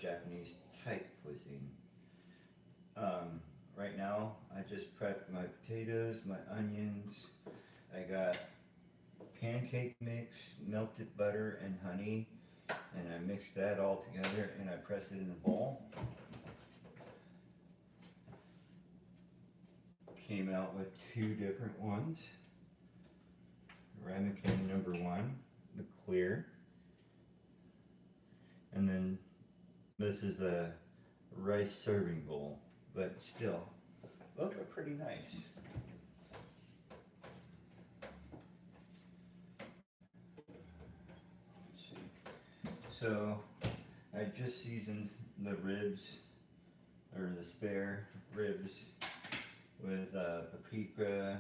Japanese type cuisine. Right now, I just prepped my potatoes, my onions. I got pancake mix, melted butter, and honey, and I mixed that all together and I pressed it in a bowl. Came out with two different ones. Ramekin number one, the clear, and then this is the rice serving bowl, but still, both are pretty nice. Let's see. So I just seasoned the ribs or the spare ribs with paprika,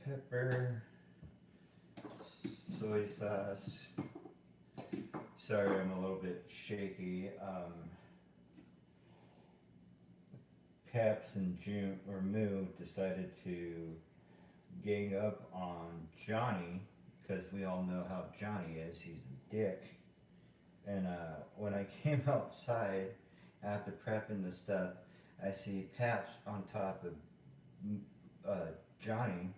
pepper, soy sauce. Sorry, I'm a little bit shaky. Peps and June or Moo decided to gang up on Johnny because we all know how Johnny is. He's a dick. And when I came outside after prepping the stuff, I see Paps on top of Johnny,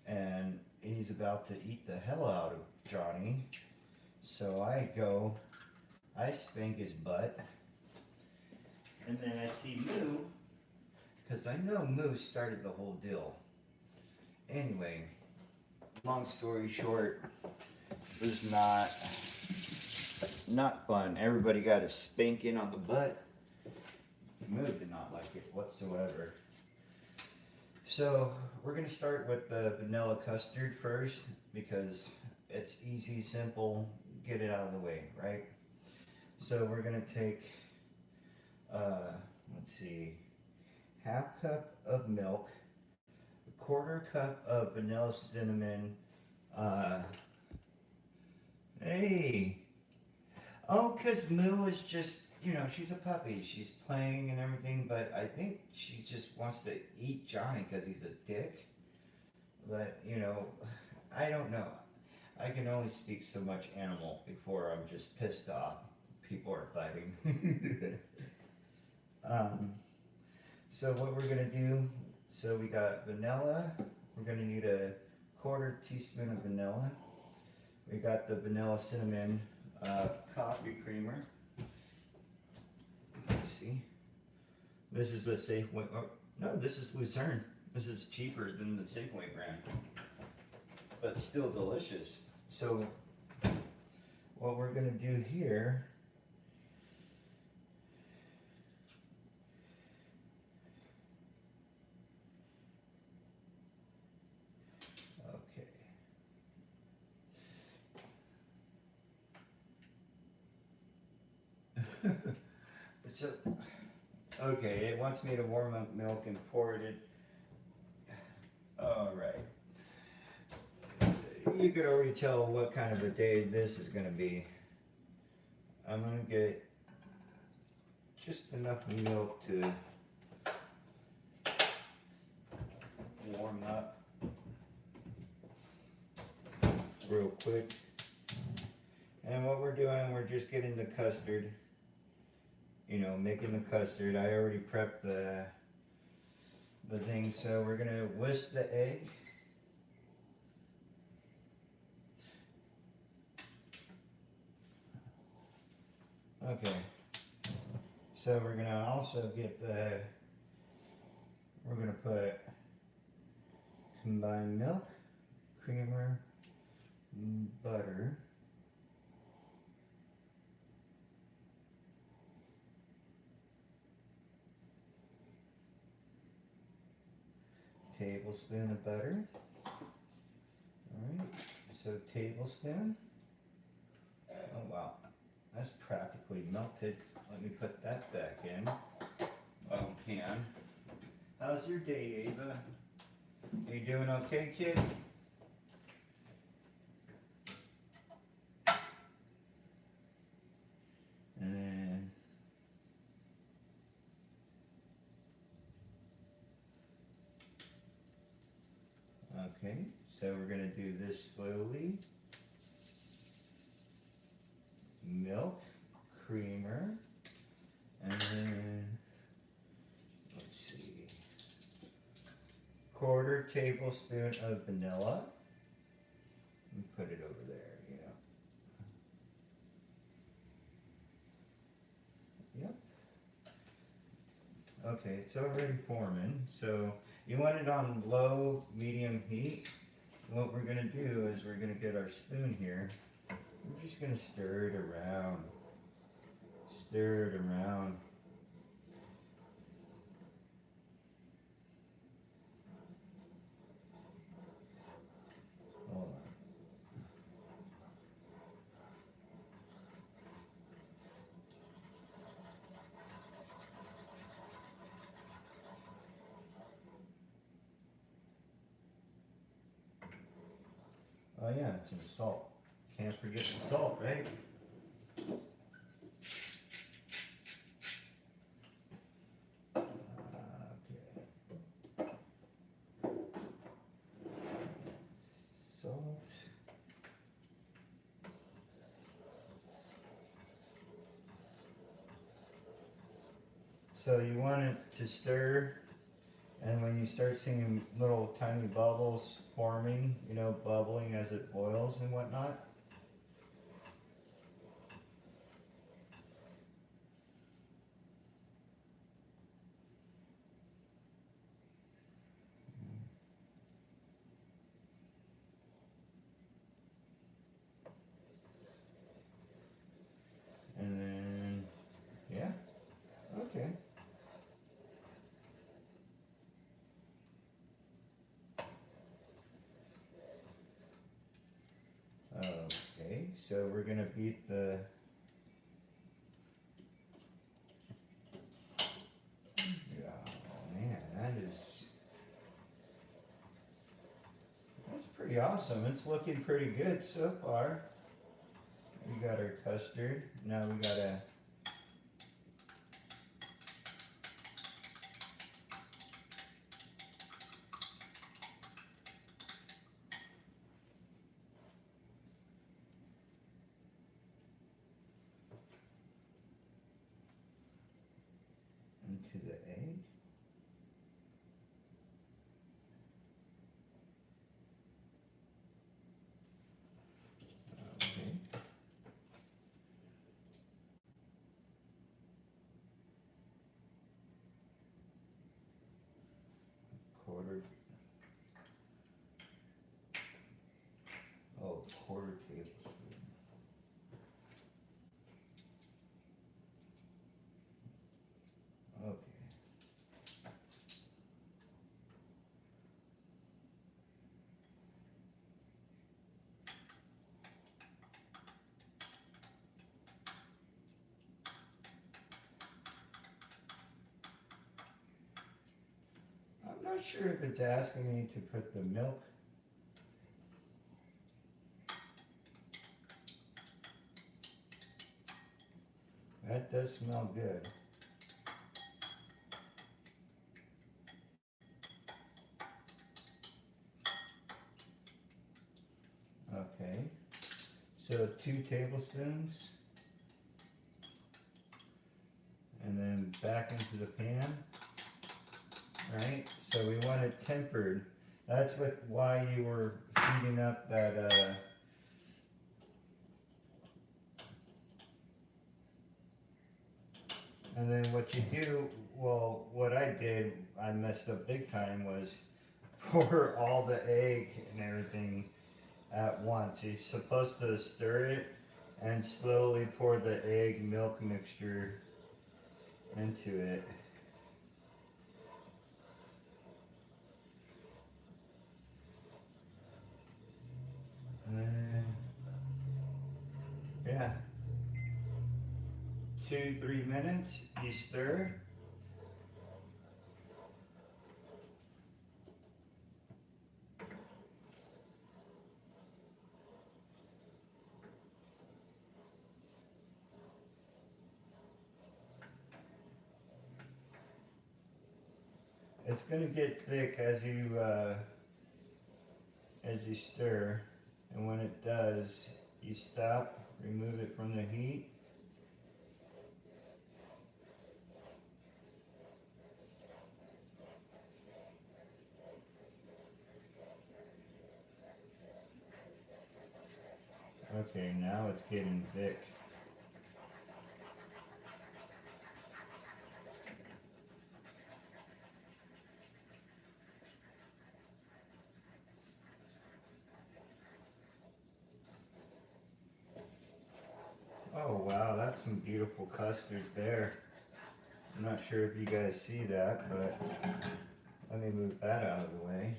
and he's about to eat the hell out of Johnny. So I spank his butt, and then I see Moo, because I know Moo started the whole deal. Anyway, long story short, it was not fun. Everybody got a spanking on the butt. Moo did not like it whatsoever. So we're gonna start with the vanilla custard first because it's easy, simple, get it out of the way, right? So we're gonna take, let's see, half cup of milk, a quarter cup of vanilla cinnamon. Uh, hey, oh, cause Moo is just, she's a puppy. She's playing and everything, but I think she just wants to eat Johnny because he's a dick. But I don't know. I can only speak so much animal before I'm just pissed off. People are fighting. um, so what we're gonna do? So we got vanilla. We're gonna need a quarter teaspoon of vanilla. We got the vanilla cinnamon coffee creamer. Let's see. This is the Safeway. Oh, no, this is Lucerne. This is cheaper than the Safeway brand, but still delicious. So what we're gonna do here, okay. So, okay, it wants me to warm up milk and pour it in. All right. You could already tell what kind of a day this is gonna be. I'm gonna get just enough milk to warm up real quick. And what we're doing, we're just getting the custard, making the custard. I already prepped the thing, so we're gonna whisk the egg. Okay, so we're gonna also get we're gonna put combined milk, creamer, butter, tablespoon of butter. Alright, so tablespoon. Oh wow, that's practically melted. Let me put that back in. Oh, can. How's your day, Ava? Are you doing okay, kid? And then, okay, so we're gonna do this slowly. Milk. creamer. And then, let's see, 1/4 tablespoon of vanilla. And put it over there, Yep. Okay, it's already forming. So you want it on low, medium heat. What we're going to do is we're going to get our spoon here. We're just going to stir it around. Stir it around. Hold on. Oh yeah, it's some salt. Can't forget the salt, right? Okay. Salt. So you want it to stir, and when you start seeing little tiny bubbles forming, bubbling as it boils and whatnot, and then, yeah, okay. Okay, so we're gonna beat the, yeah, oh man, that's pretty awesome. It's looking pretty good so far. We got our custard. Now we gotta, into the egg. Okay. Quarter, 1/4 tablespoon. Okay. I'm not sure if it's asking me to put the milk. That does smell good. Okay. So 2 tablespoons. And then back into the pan. Right? So we want it tempered. That's why you were heating up that, and then what you do, well, what I did, I messed up big time, was pour all the egg and everything at once. You're supposed to stir it and slowly pour the egg milk mixture into it. And yeah, 2-3 minutes, you stir. It's gonna get thick as you stir, and when it does, you stop, remove it from the heat, it's getting thick. Oh wow, that's some beautiful custard there. I'm not sure if you guys see that, but let me move that out of the way.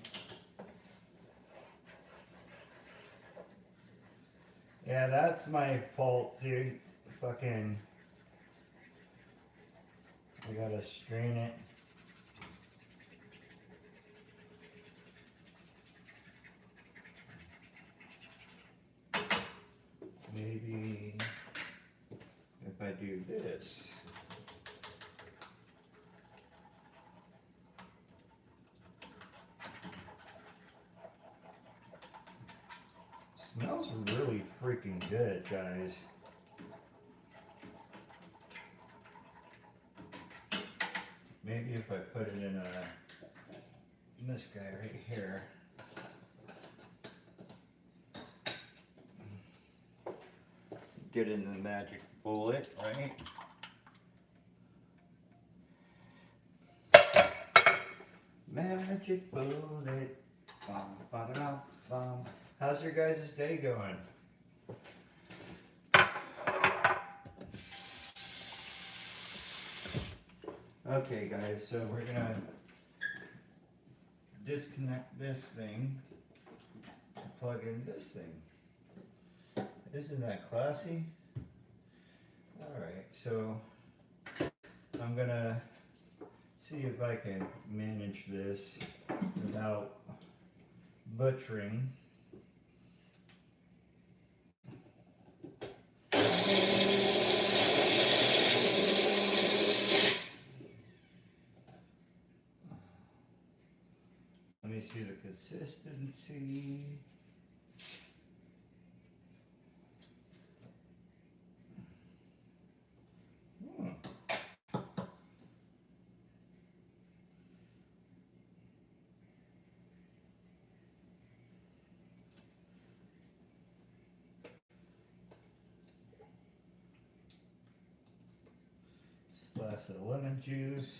Yeah, that's my fault, dude. Fucking, I gotta strain it. Maybe if I do this. Smells really freaking good, guys. Maybe if I put it in this guy right here. Get in the magic bullet, right? Magic bullet. Bum, ba-da-dum, bum. How's your guys' day going? Okay guys, so we're gonna disconnect this thing, plug in this thing. Isn't that classy? Alright, so I'm gonna see if I can manage this without butchering. Let me see the consistency. Glass of lemon juice.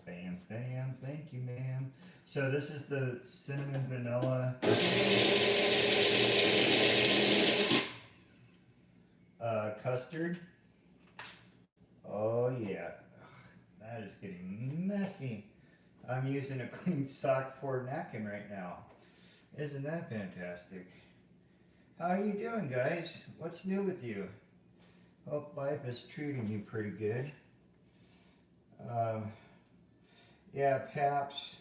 Bam, bam, thank you, ma'am. So this is the cinnamon vanilla custard. Oh yeah, that is getting messy. I'm using a clean sock for napkin right now. Isn't that fantastic? How are you doing, guys? What's new with you? Hope life is treating you pretty good. Yeah, Paps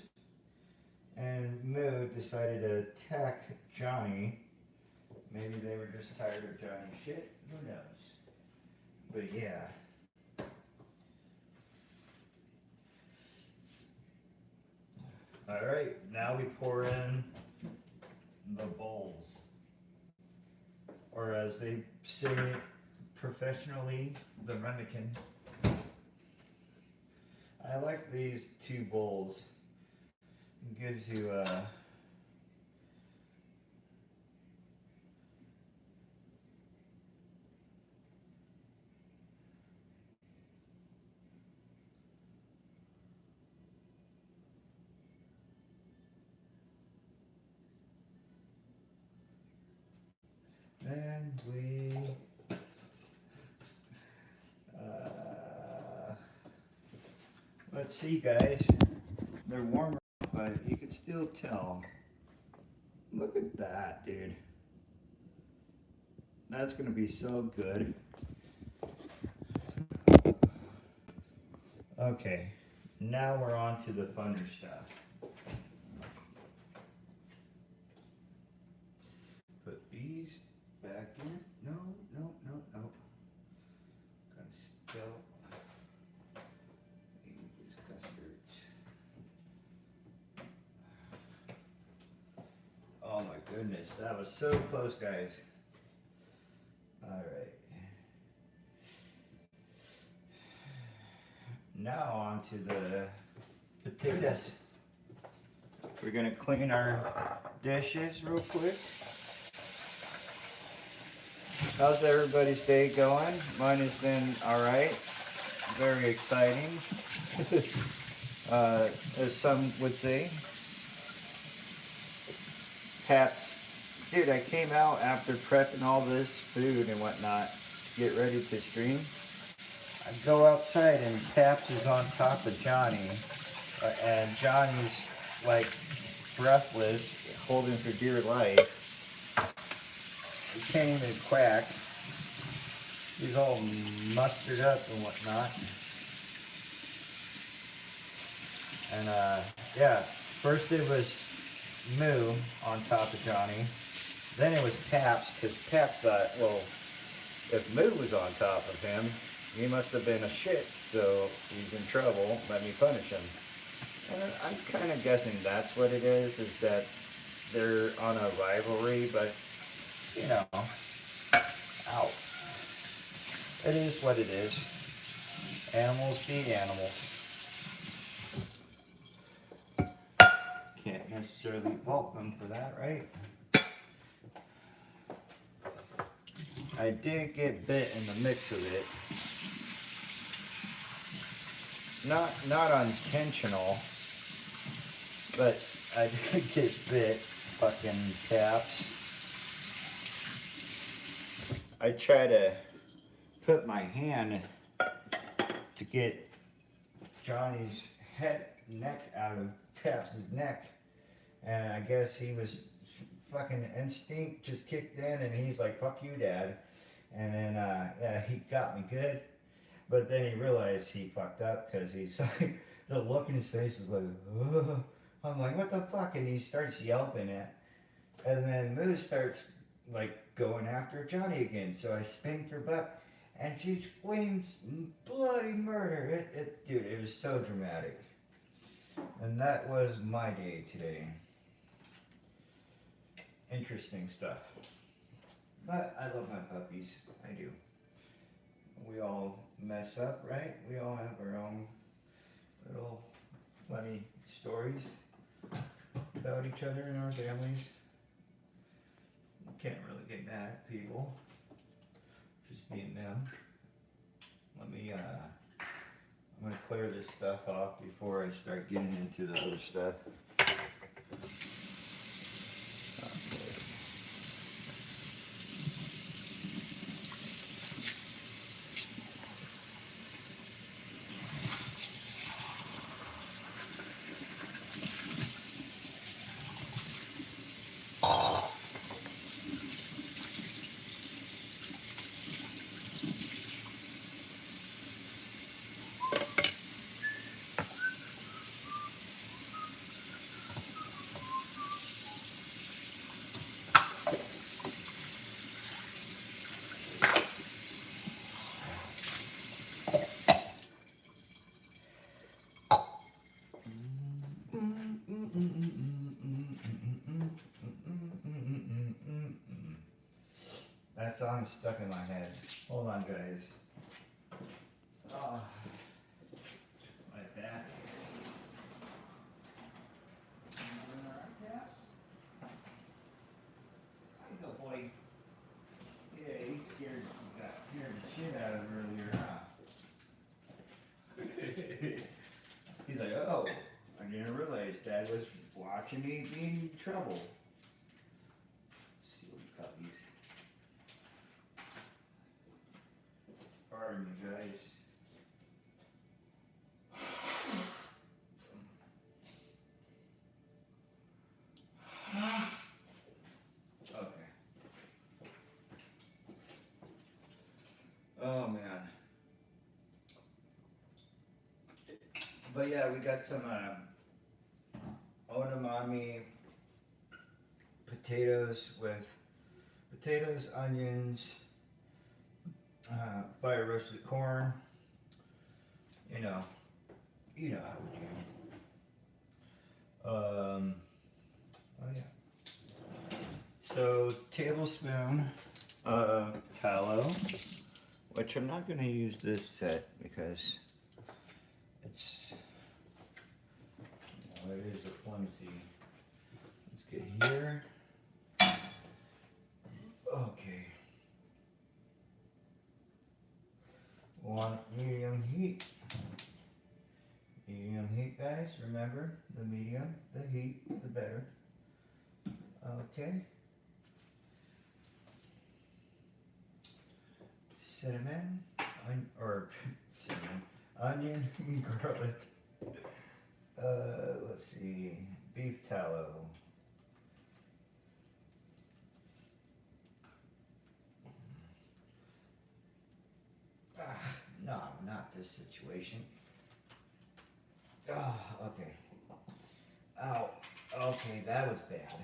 and Mood decided to attack Johnny. Maybe they were just tired of Johnny's shit. Who knows? But yeah. Alright, now we pour in the bowls. Or as they say it professionally, the ramekin. I like these two bowls. It gives you and we let's see, guys. They're warmer, but you can still tell. Look at that, dude. That's gonna be so good. Okay, now we're on to the funner stuff. Put these back in. No, no, no, no. Gonna spill these custards. Oh my goodness, that was so close, guys. All right. Now on to the potatoes. We're gonna clean our dishes real quick. How's everybody's day going? Mine has been alright. Very exciting. As some would say. Perhaps, dude, I came out after prepping all this food and whatnot to get ready to stream. I go outside and Paps is on top of Johnny. And Johnny's like breathless, holding for dear life. He can't even quack. He's all mustered up and whatnot. And yeah, first it was Moo on top of Johnny. Then it was Paps, because Paps thought, well, if Moo was on top of him, he must have been a shit, so he's in trouble, let me punish him. And I'm kind of guessing that's what it is that they're on a rivalry, but, you know, ow. It is what it is. Animals be animals. Can't necessarily fault them for that, right? I did get bit in the mix of it. Not intentional, but I did get bit, fucking Paps. I try to put my hand to get Johnny's neck out of Paps' neck, and I guess he was fucking instinct just kicked in, and he's like, "Fuck you, Dad," and then yeah, he got me good, but then he realized he fucked up because he's like, the look in his face was like, ugh. I'm like, what the fuck, and he starts yelping it, and then Moose starts like going after Johnny again, so I spanked her butt. And she screams bloody murder. Dude, it was so dramatic. And that was my day today. Interesting stuff. But I love my puppies. I do. We all mess up, right? We all have our own little funny stories about each other and our families. You can't really get mad at people. Just being them. Let me, I'm gonna clear this stuff off before I start getting into the other stuff. That song is stuck in my head. Hold on, guys. Oh, like that. Hi, good boy. Yeah, he got scared the shit out of him earlier, huh? He's like, oh, I didn't realize Dad was watching me be in trouble. Silly puppies. Pardon me, guys. Okay. Oh, man. But yeah, we got some onamami potatoes with potatoes, onions, fire roasted corn. You know how we do. Oh yeah. So tablespoon of tallow, which I'm not going to use this set because it's, it is a flimsy. Let's get here. Okay. Want medium heat. Medium heat, guys. Remember, the medium, the heat, the better. Okay. Cinnamon, cinnamon, onion, garlic. Let's see, beef tallow. No, not this situation. Okay. Ow. Okay, that was bad.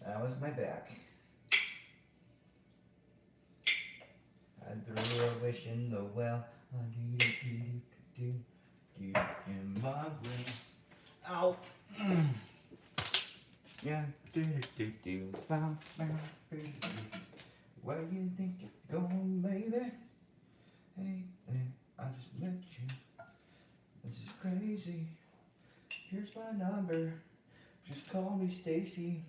That was my back. I threw a wish in the well. In my will. Ow. Yeah. Where you think you're going, baby? Hey, I just met you. This is crazy. Here's my number. Just call me Stacy.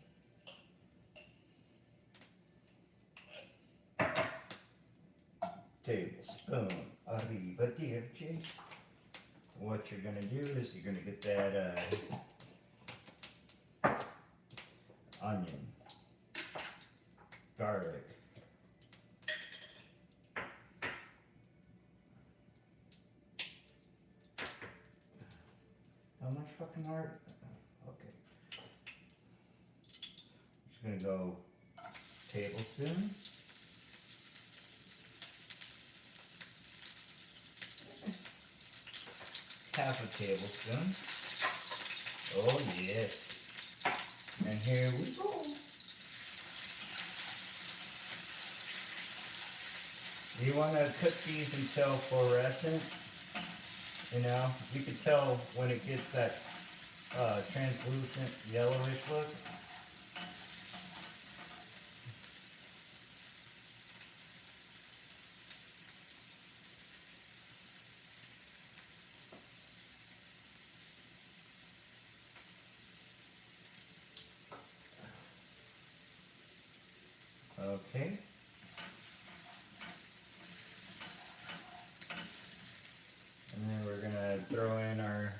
Tablespoon of DFG. What you're gonna do is you're gonna get that onion, garlic, how much fucking art? Okay. Just gonna go tablespoon. Half a tablespoon. Oh yes. And here we go. You want to cook these until fluorescent. You know, you can tell when it gets that translucent yellowish look. Okay. And then we're gonna throw in our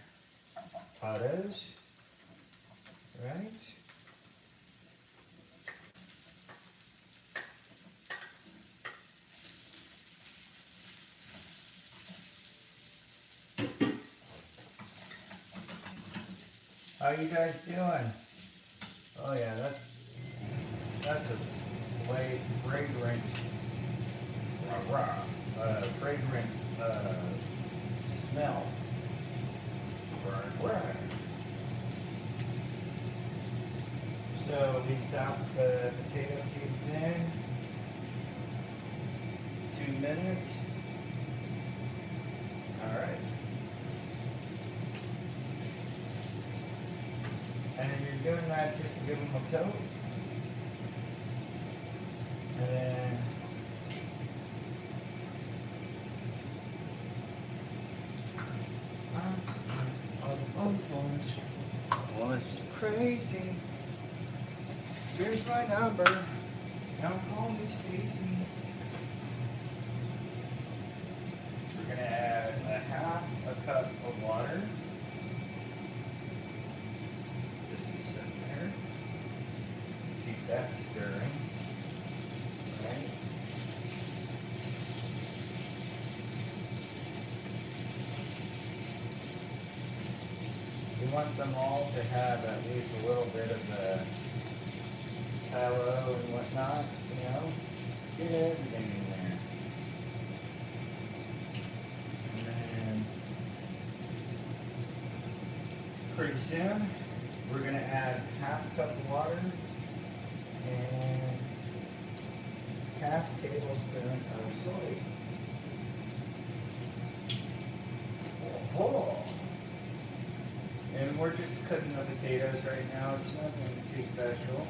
potatoes, right? How you guys doing? Oh yeah, that's a fragrant, fragrant smell. So we dump the potato cubes in. 2 minutes. All right. And you're doing that just to give them a coat. And then well, this is crazy. Here's my number. Don't call me Stacy. We're gonna add a half a cup of water. Just sit there. Keep that stirring. Right. We want them all to have at least a little bit of the tallow and whatnot, you know, get everything in there. And then pretty soon we're going to add half a cup of water and half tablespoon of soy. Oh. And we're just cooking the potatoes right now. It's nothing too special.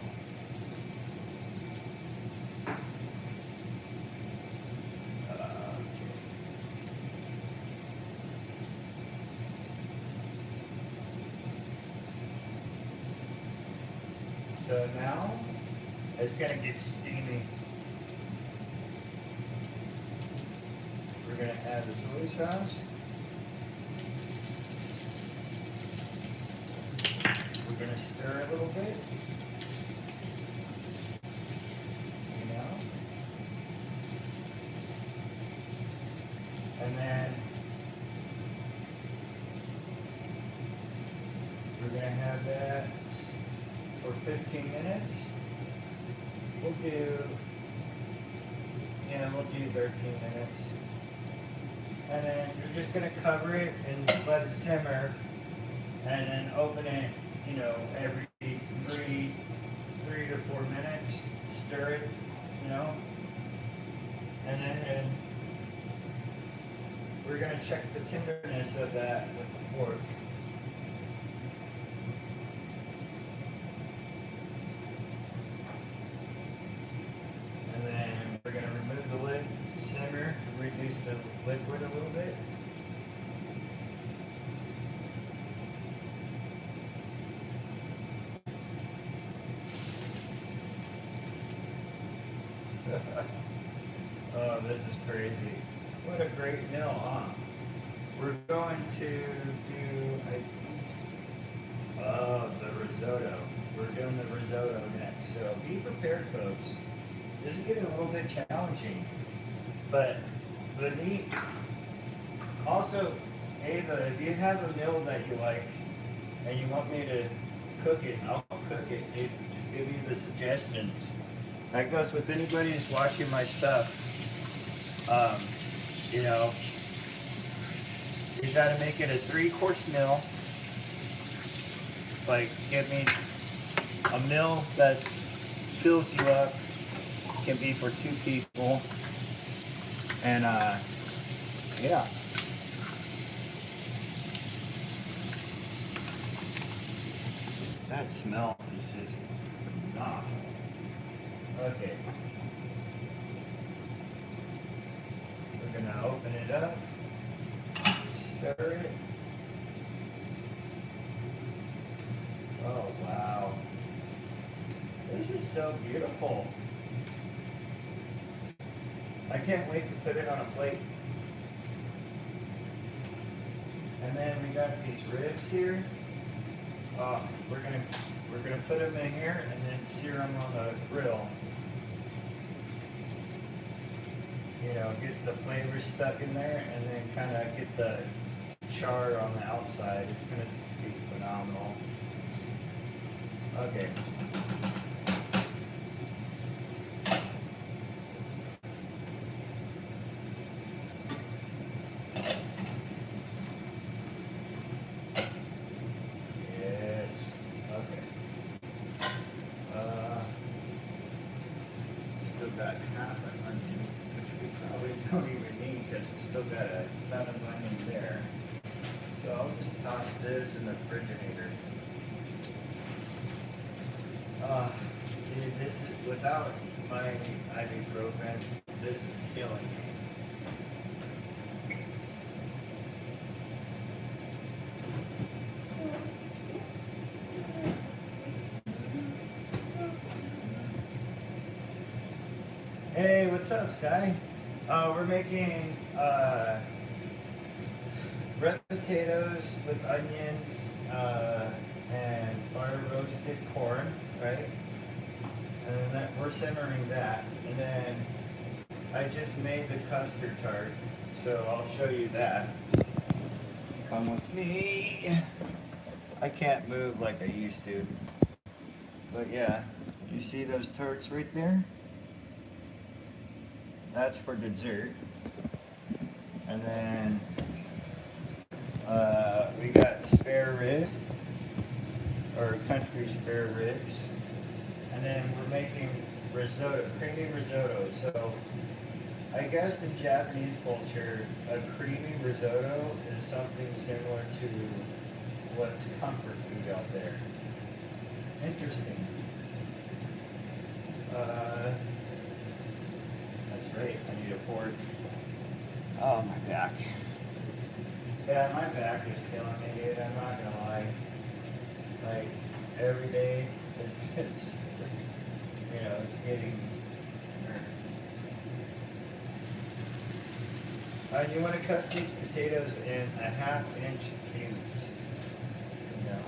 So now it's going to get steamy. We're we're going to add the soy sauce. We're going to stir a little bit. You know? And then we're going to have that for 15 minutes. We'll do 13 minutes. And then you're just going to cover it and let it simmer. And then open it, every three to 4 minutes. Stir it, And then we're going to check the tenderness of that with the pork. And then we're going to remove the lid, simmer, reduce the liquid a little bit. Oh, this is crazy. What a great meal, huh? We're going to do, the risotto. We're doing the risotto next. So be prepared, folks. This is getting a little bit challenging. But the meat, also, Ava, if you have a meal that you like and you want me to cook it, I'll cook it. Just give you the suggestions. That goes with anybody who's watching my stuff. You gotta make it a 3-course meal. Like, get me a meal that fills you up. Can be for 2 people. And, yeah. That smell is just phenomenal. Okay. We're gonna open it up, stir it. Oh wow. This is so beautiful. I can't wait to put it on a plate. And then we got these ribs here. We're gonna put them in here and then sear them on the grill. Get the flavor stuck in there and then kind of get the char on the outside. It's gonna be phenomenal. Okay. Got half an onion, which we probably don't even need because it's still got a ton of onion there. So I'll just toss this in the refrigerator. Dude, this is, without my ibuprofen, this is killing me. Hey, what's up, Sky? We're making red potatoes with onions and fire roasted corn, right? And then we're simmering that. And then I just made the custard tart, so I'll show you that. Come with me. I can't move like I used to. But yeah, you see those tarts right there? That's for dessert. And then we got spare rib, or country spare ribs. And then we're making risotto, creamy risotto. So I guess in Japanese culture, a creamy risotto is something similar to what's comfort food out there. Interesting. That's right, I need a fork. Oh, my back. Yeah, my back is killing me, dude, I'm not gonna lie. Like, every day, it's it's getting... You want to cut these potatoes in a 1/2 inch cubes. You know.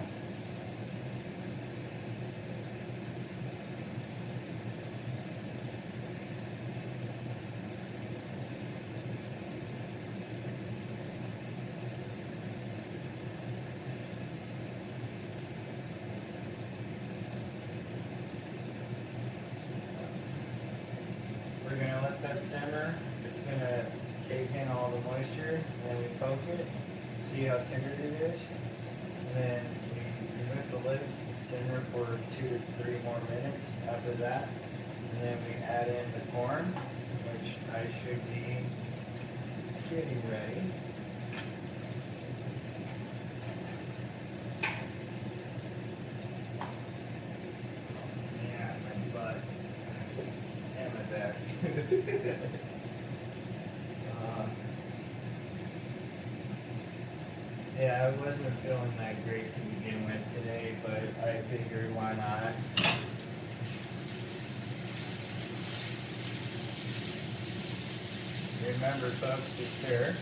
We're gonna let that simmer. It's gonna take in all the moisture, and then we poke it, see how tender it is, and then we remove the lid, simmer for 2 to 3 more minutes after that, and then we add in the corn, which I should be getting ready. Yeah, my butt and my back. Yeah, I wasn't feeling that great to begin with today, but I figured why not. Remember, folks, to stir,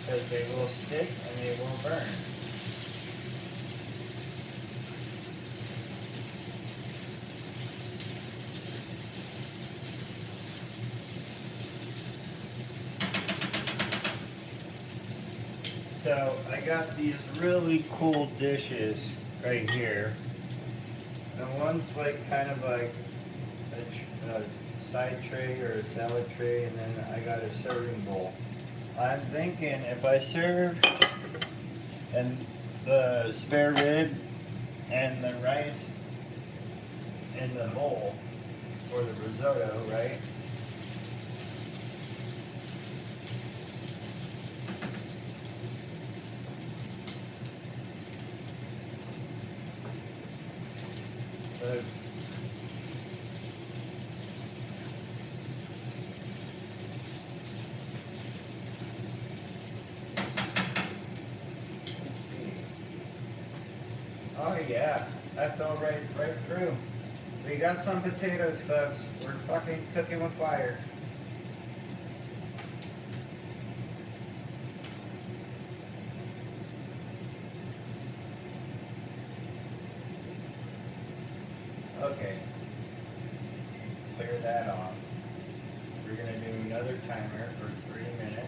because they will stick and they will burn. So I got these really cool dishes right here. And one's like kind of like a side tray or a salad tray, and then I got a serving bowl. I'm thinking if I serve and the spare rib and the rice in the bowl for the risotto, right? But let's see. Oh yeah, that fell right through. We got some potatoes, folks. We're fucking cooking with fire. Okay. Clear that off. We're gonna do another timer for 3 minutes.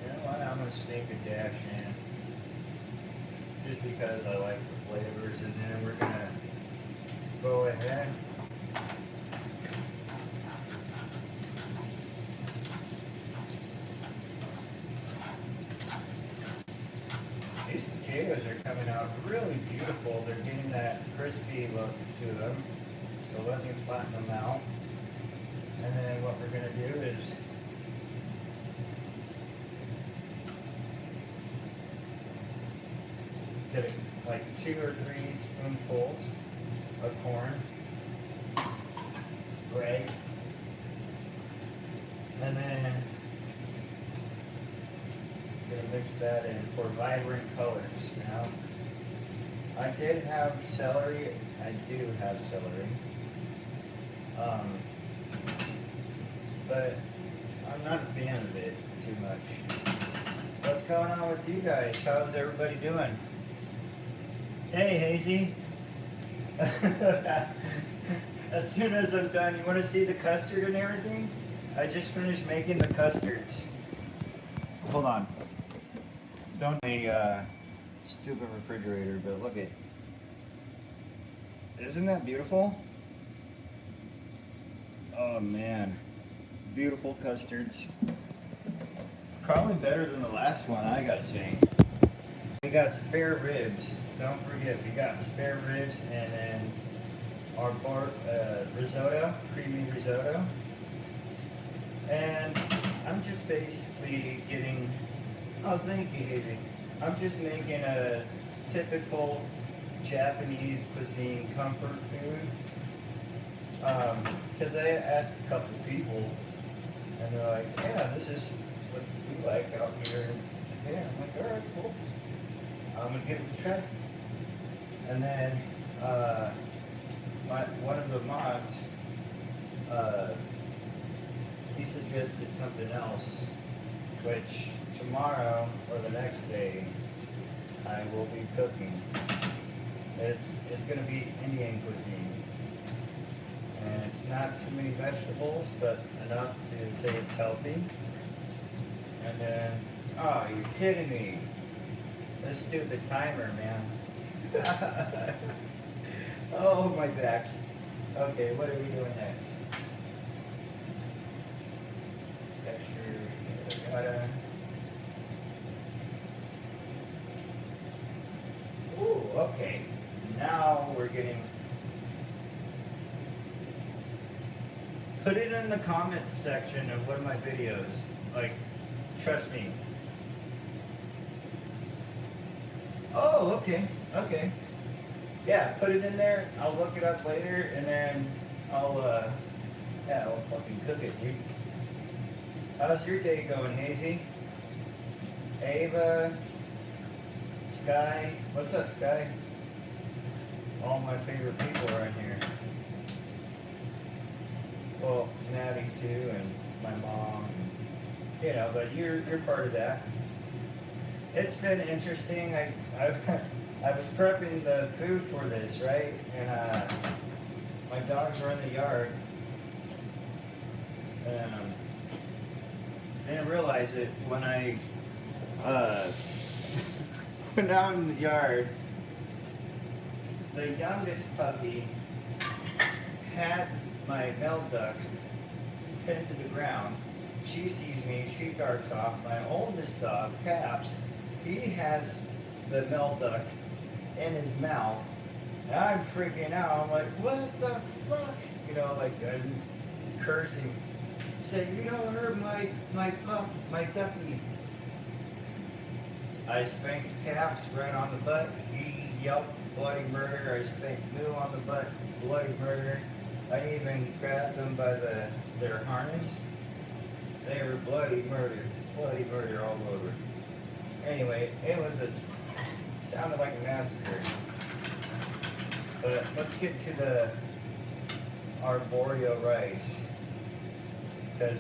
You know what? I'm gonna sneak a dash in. Just because I like the flavors, and then we're gonna go ahead. These potatoes are coming out really beautiful. They're getting that crispy look to them. So let me flatten them out. And then what we're gonna do is get like 2 or 3 spoonfuls of corn, right? And then gonna mix that in for vibrant colors. Now, I did have celery. I do have celery, but I'm not a fan of it too much. What's going on with you guys? How's everybody doing? Hey, Hazy. As soon as I'm done, you want to see the custard and everything? I just finished making the custards. Hold on. Don't a stupid refrigerator, but look at. Isn't that beautiful? Oh man, beautiful custards. Probably better than the last one, I gotta say. We got spare ribs. Don't forget, we got spare ribs, and then our risotto, creamy risotto. And I'm just basically getting, oh thank you, Hazy. I'm just making a typical Japanese cuisine comfort food. Because I asked a couple people And they're like, yeah, this is what we like out here in Japan. I'm like, all right, cool. I'm gonna give it a try. And then one of the mods, uh, he suggested something else, which tomorrow or the next day I will be cooking. It's gonna be Indian cuisine, and it's not too many vegetables, but enough to say it's healthy. And then, oh, you're kidding me! This stupid timer, man. Oh, my back. Okay, what are we doing next? Texture, gotta. Ooh, okay. Now we're getting. Put it in the comment section of one of my videos. Like, trust me. Oh, okay, okay. Yeah, put it in there. I'll look it up later, and then I'll fucking cook it, dude. How's your day going, Hazy? Ava, Sky, what's up, Sky? All my favorite people are in here. Well, Maddie too, and my mom. You know, but you're part of that. It's been interesting. I was prepping the food for this, right? And my dogs were in the yard. And didn't realize it when I went out in the yard. The youngest puppy had my male duck pinned to the ground. She sees me, she darts off. My oldest dog, Caps, he has the male duck in his mouth. And I'm freaking out. I'm like, what the fuck? You know, like I'm cursing. Said, you don't hurt my ducky. I spanked Caps right on the butt. He yelped bloody murder. I spanked Moo on the butt, bloody murder. I even grabbed them by their harness. They were bloody murder all over. Anyway, sounded like a massacre. But let's get to the arboreal rice. Because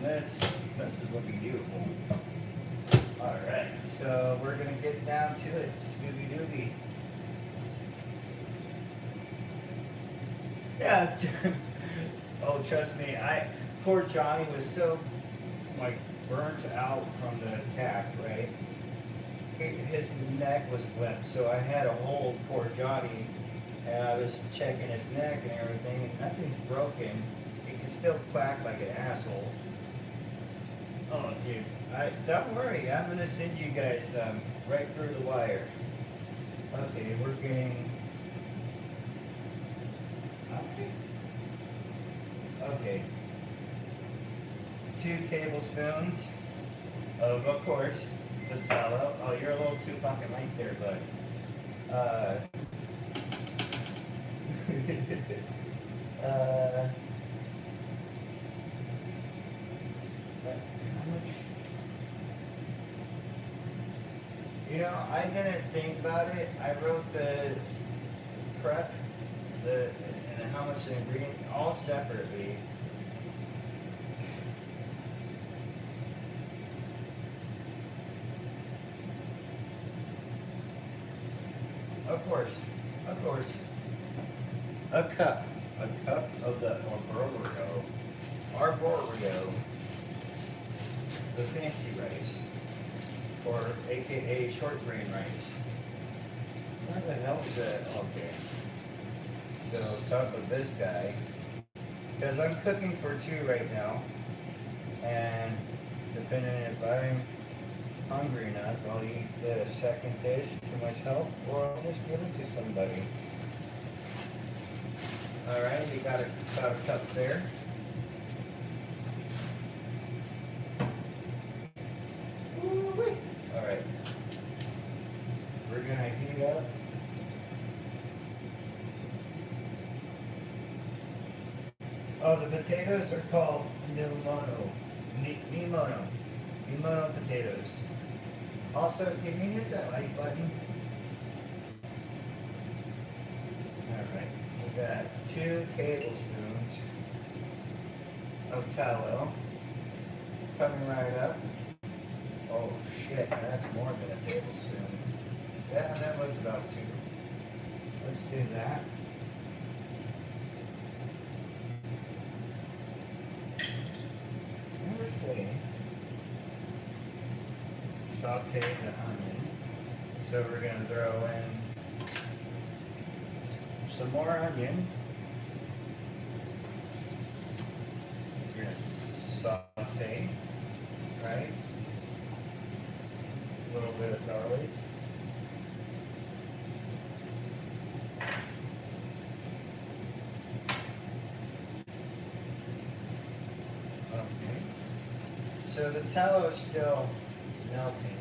this is looking beautiful. Alright, so we're gonna get down to it. Scooby Dooby. Yeah. Oh, trust me, poor Johnny was so like burnt out from the attack, right? His neck was limp, so I had to hold poor Johnny, and I was checking his neck and everything, and nothing's broken. He can still quack like an asshole. Oh, dude, don't worry, I'm gonna send you guys right through the wire. Okay, we're getting. Okay. 2 tablespoons of course, the tallow. Oh, you're a little too fucking late there, bud. How much? You know, I didn't think about it. I wrote the prep, and how much the ingredient, all separately. Of course. A cup of the arborio, the fancy rice, or AKA short grain rice. Where the hell is that? Okay. So a cup of this guy, because I'm cooking for 2 right now, and depending if I'm hungry enough, I'll eat the second dish to myself, or I'll just give it to somebody. Alright, you got about a cup there. Alright. We're gonna heat up. Oh, the potatoes are called Nimono. Nimono potatoes. Also, can you hit that like button? Alright, we got 2 tablespoons of tallow coming right up. Oh shit, that's more than a tablespoon. Yeah, that was about 2. Let's do that. Number 3. Saute the onion. So we're going to throw in some more onion. We're going to saute, right? A little bit of garlic. Okay. So the tallow is still melting,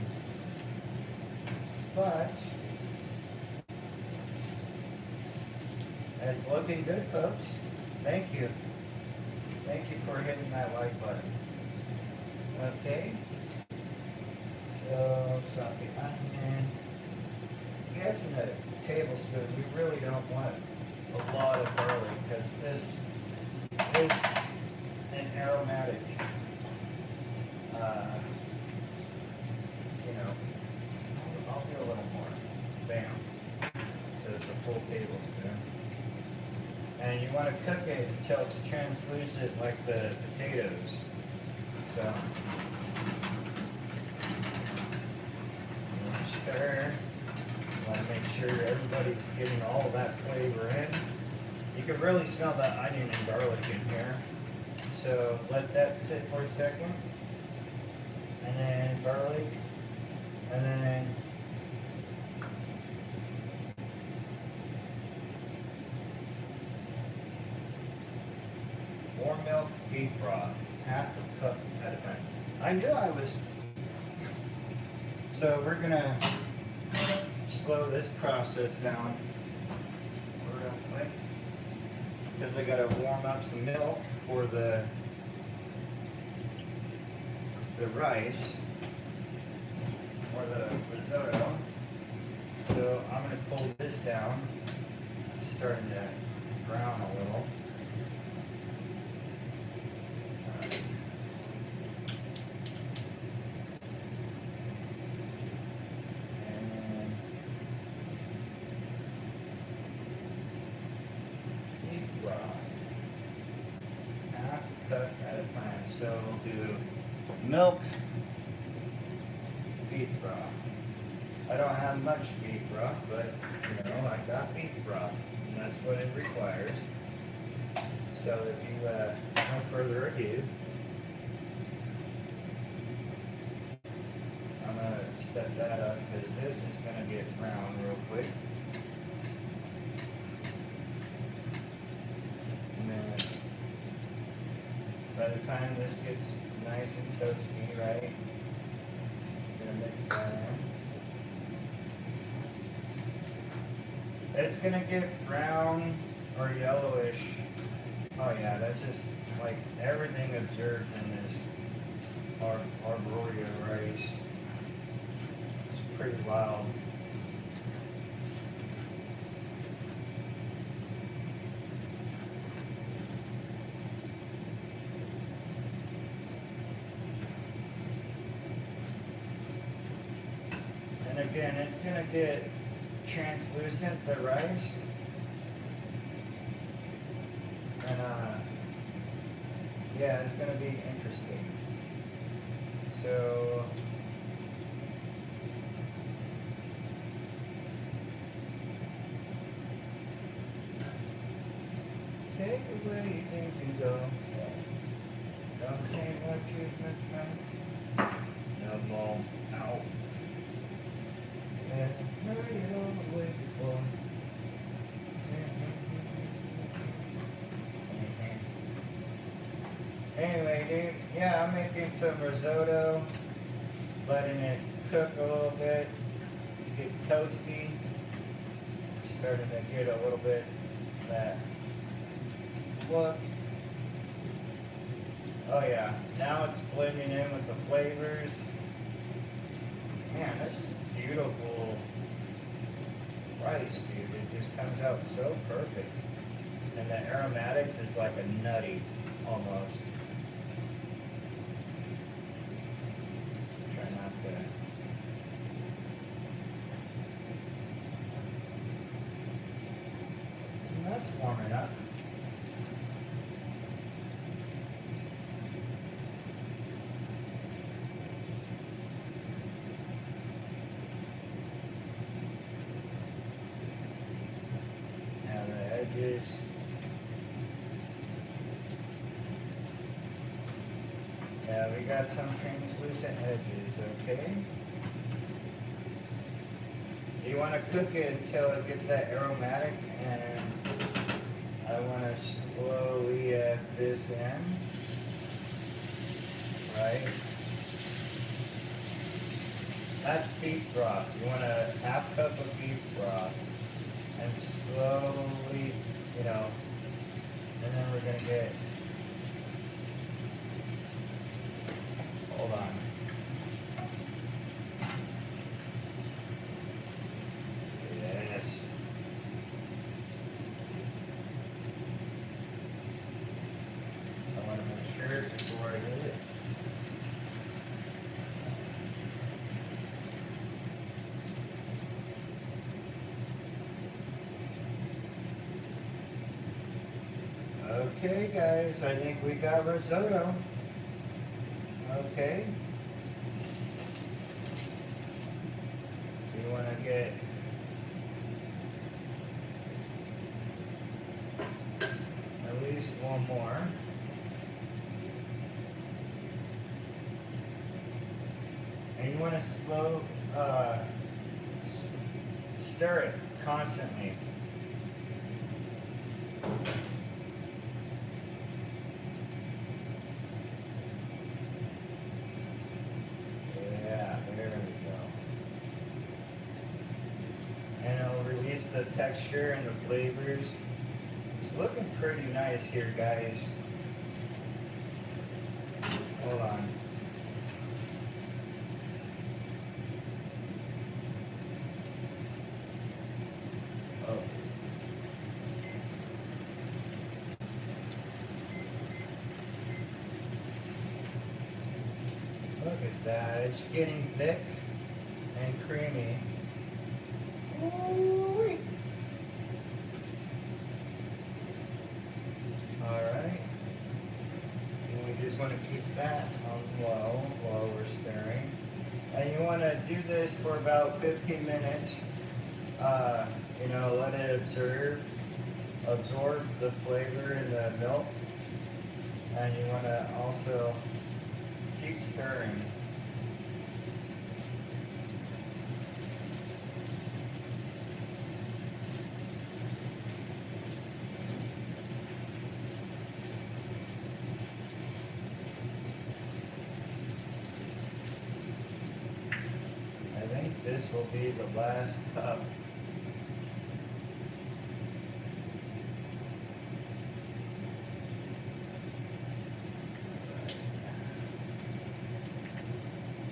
but it's looking good, folks. Thank you. Thank you for hitting that like button. Okay. So, saute the onion. Guessing a tablespoon. We really don't want a lot of garlic because this is an aromatic, I'll do a little more. Bam. So it's a full tablespoon. And you want to cook it until it's translucent like the potatoes. So, stir. You want to make sure everybody's getting all of that flavor in. You can really smell the onion and garlic in here. So let that sit for a second. And then garlic. And then warm milk beef broth, half a cup at a time. I knew I was. So we're gonna slow this process down real quick because I gotta warm up some milk for the rice or the risotto. So I'm gonna pull this down, starting to brown a little. So we'll do milk, beef broth. I don't have much beef broth, but I got beef broth, and that's what it requires. So if you, no further ado, I'm gonna step that up because this is gonna get brown real quick. By the time this gets nice and toasty, right, I'm gonna mix that in. It's gonna get brown or yellowish. Oh yeah, that's just like everything observes in this arborio rice. It's pretty wild. Again, it's going to get translucent, the rice, and yeah, it's going to be interesting. So take away things and go. Don't take what you must find. No more out. Anyway, dude, yeah, I'm making some risotto, letting it cook a little bit, get toasty, starting to get a little bit of that look. Oh yeah, now it's blending in with the flavors. Man, this is beautiful rice, dude. It just comes out so perfect. And the aromatics is like a nutty, almost. Try not to. And that's warming up. Now the edges. Yeah, we got some translucent edges, okay? You want to cook it until it gets that aromatic, and I want to slowly add this in, right? That's beef broth. You want a half cup of beef broth, and slowly, you know, and then we're gonna get, hold on. Yes. I want to make sure before I hit it. Okay, guys, I think we got risotto. Okay. You want to get at least one more. And you want to slow, stir it constantly. The texture and the flavors. It's looking pretty nice here, guys. Hold on. Oh. Look at that. It's getting thick and creamy. Ooh-wee. Alright. And we just want to keep that on low while we're stirring. And you want to do this for about 15 minutes. You know, let it absorb the flavor in the milk. And you want to also keep stirring. This will be the last cup.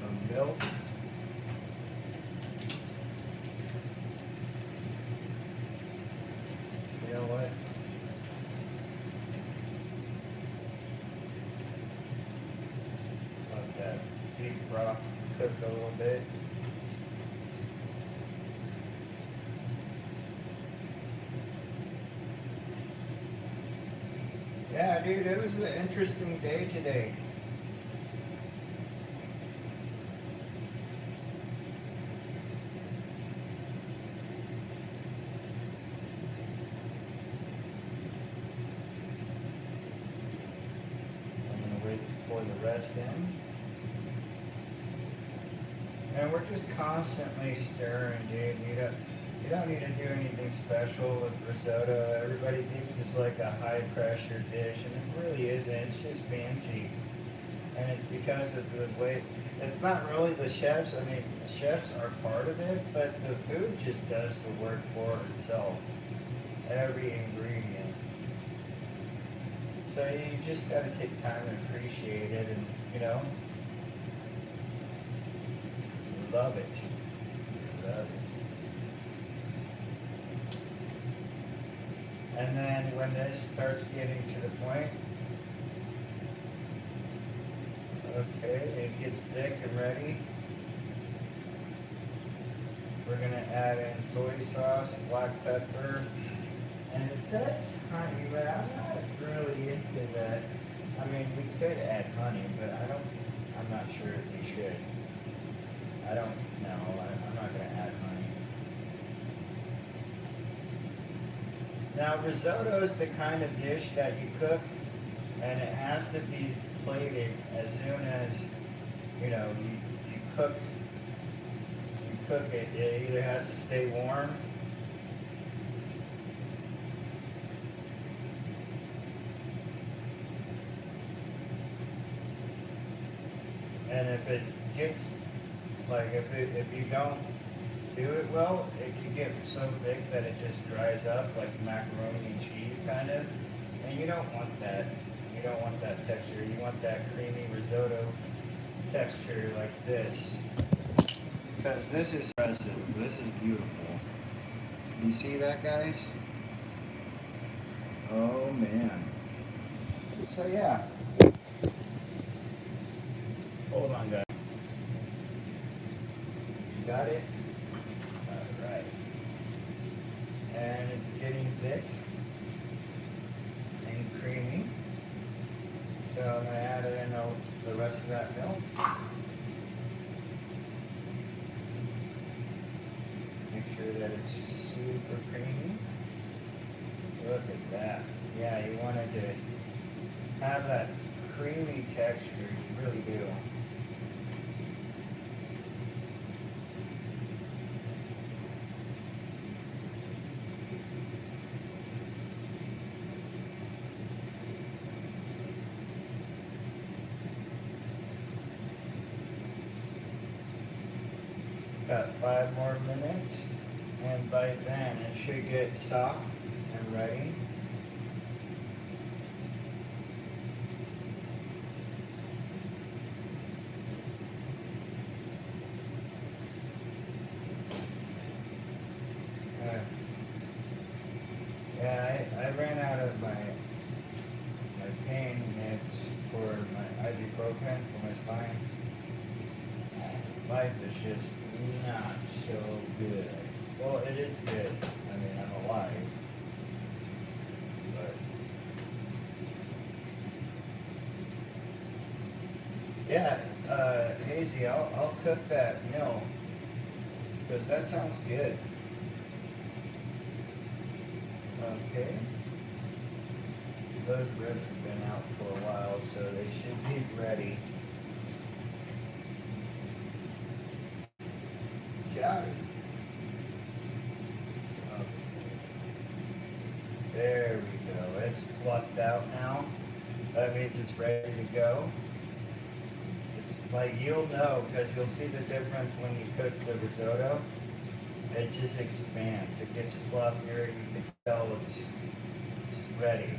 Of milk. You know what? Let that beef broth cook a little bit. Yeah, dude, it was an interesting day today. I'm going to wait to pour the rest in. And we're just constantly stirring, dude. You don't need to do anything special with risotto. Everybody thinks it's like a high pressure dish, and it really isn't. It's just fancy. And it's because of the way, it's not really the chefs. I mean, the chefs are part of it, but the food just does the work for itself. Every ingredient. So you just got to take time to appreciate it and, love it. Love it. And then when this starts getting to the point, okay, it gets thick and ready, we're going to add in soy sauce, black pepper, and it says honey, but I'm not really into that. I mean, we could add honey, but I'm not sure if we should. I don't know, I'm not going to add honey. Now, risotto is the kind of dish that you cook, and it has to be plated as soon as, you cook it. It either has to stay warm, and if it gets, like, if you don't do it well, it can get so thick that it just dries up like macaroni and cheese kind of, and you don't want that. You don't want that texture. You want that creamy risotto texture like this. Because this is impressive. This is beautiful. You see that, guys? Oh man. So yeah. Hold on, guys. You got it? Alright. And it's getting thick and creamy. So I'm going to add in the rest of that milk. Make sure that it's super creamy. Look at that. Yeah, you wanted to have that creamy texture. You really do. About 5 more minutes, and by then it should get soft and ready. Yeah, I ran out of my pain meds for my ibuprofen for my spine. Life is just not so good. Well, it is good. I mean, I'm alive. But yeah, Hazy, I'll cook that meal because that sounds good. Okay. Those ribs have been out for a while, so they should be ready. Got it. Okay. There we go. It's fluffed out now. That means it's ready to go. It's like, you'll know because you'll see the difference when you cook the risotto. It just expands. It gets fluffier. You can tell it's ready.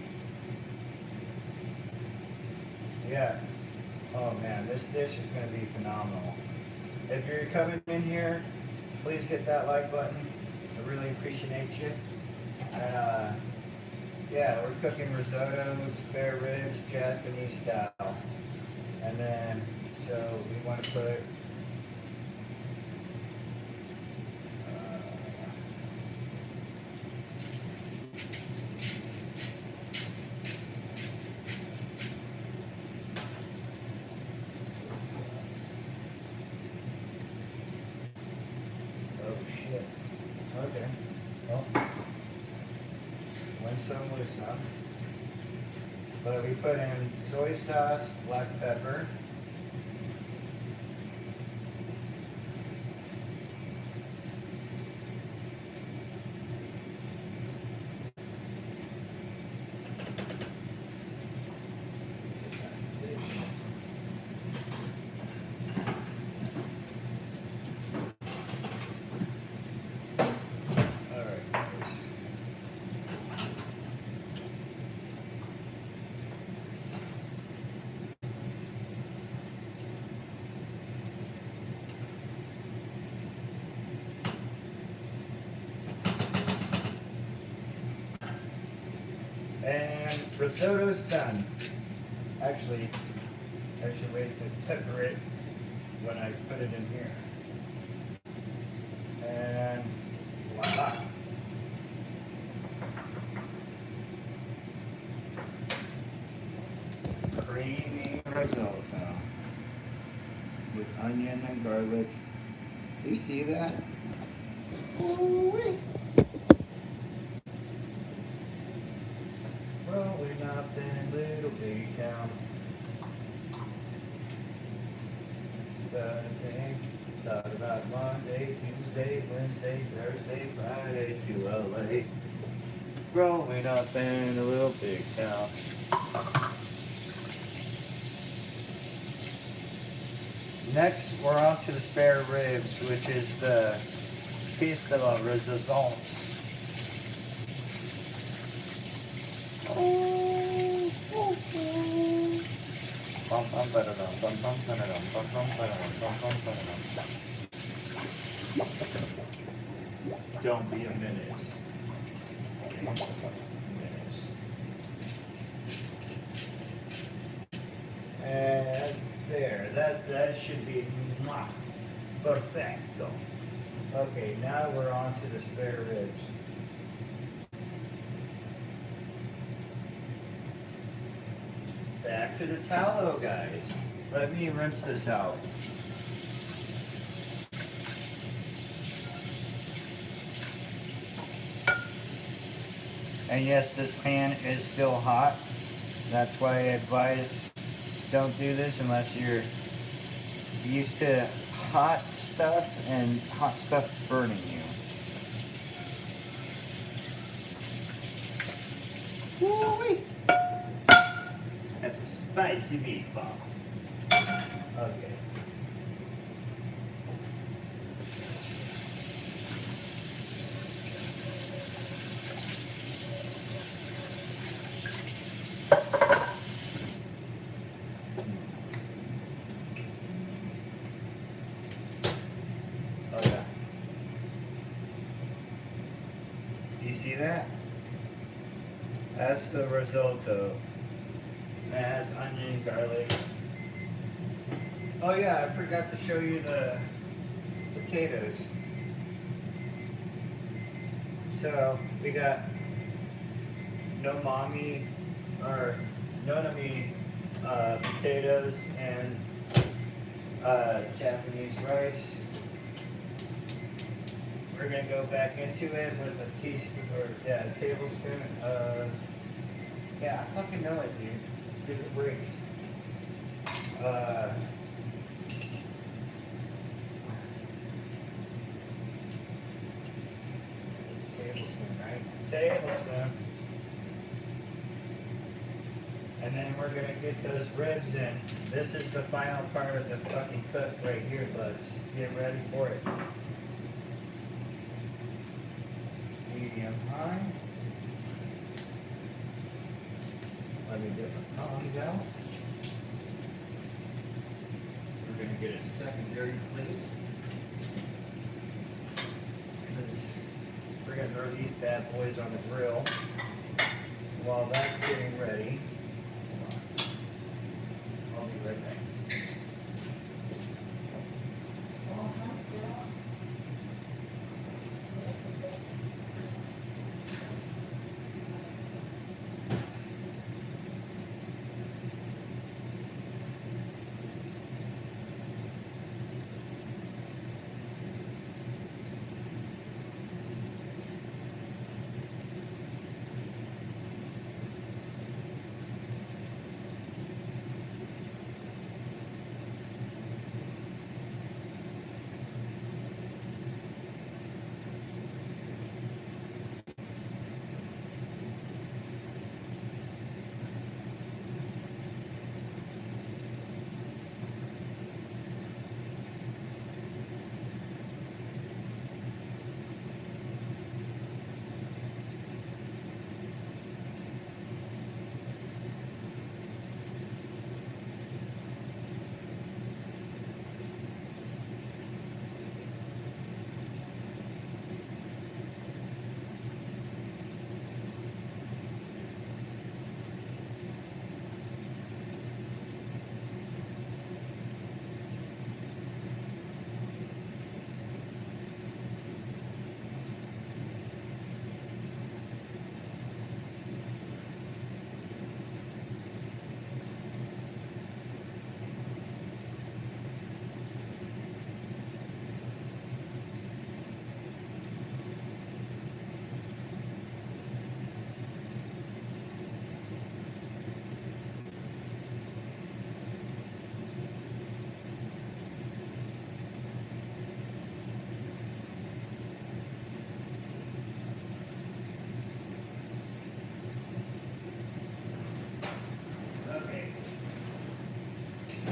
Yeah. Oh man, this dish is going to be phenomenal. If you're coming in here, please hit that like button. I really appreciate you. And yeah, we're cooking risotto, spare ribs, Japanese style. And then, so we want to put okay. Well, win some, lose some. But we put in soy sauce, black pepper. Risotto's done. Actually, I should wait to pepper it when I put it in here. And voila. Creamy risotto with onion and garlic. You see that? Ooh-wee. Growing up in Little Big Town. Thought about Monday, Tuesday, Wednesday, Thursday, Friday to LA. Growing up in a little big town. Next, we're on to the spare ribs, which is the piece de la resistance. Don't be a menace. And there, that should be perfecto. Okay, now we're on to the spare ribs. Back to the tallow, guys. Let me rinse this out. And yes, this pan is still hot. That's why I advise don't do this unless you're used to hot stuff and hot stuff burning you. Woo-wee. That's a spicy meatball. Okay. Okay. You see that? That's the risotto. It has onion, garlic. Oh yeah, I forgot to show you the potatoes. So we got nomami or nonami potatoes and Japanese rice. We're gonna go back into it with a teaspoon or tablespoon of I fucking know it, dude. Give it a break. Tablespoon, right? Tablespoon. And then we're gonna get those ribs in. This is the final part of the fucking cook right here, buds. Get ready for it. Medium high. Let me get the tongs out. We're going to get a secondary plate. Because we're going to throw these bad boys on the grill. While that's getting ready, I'll be right back.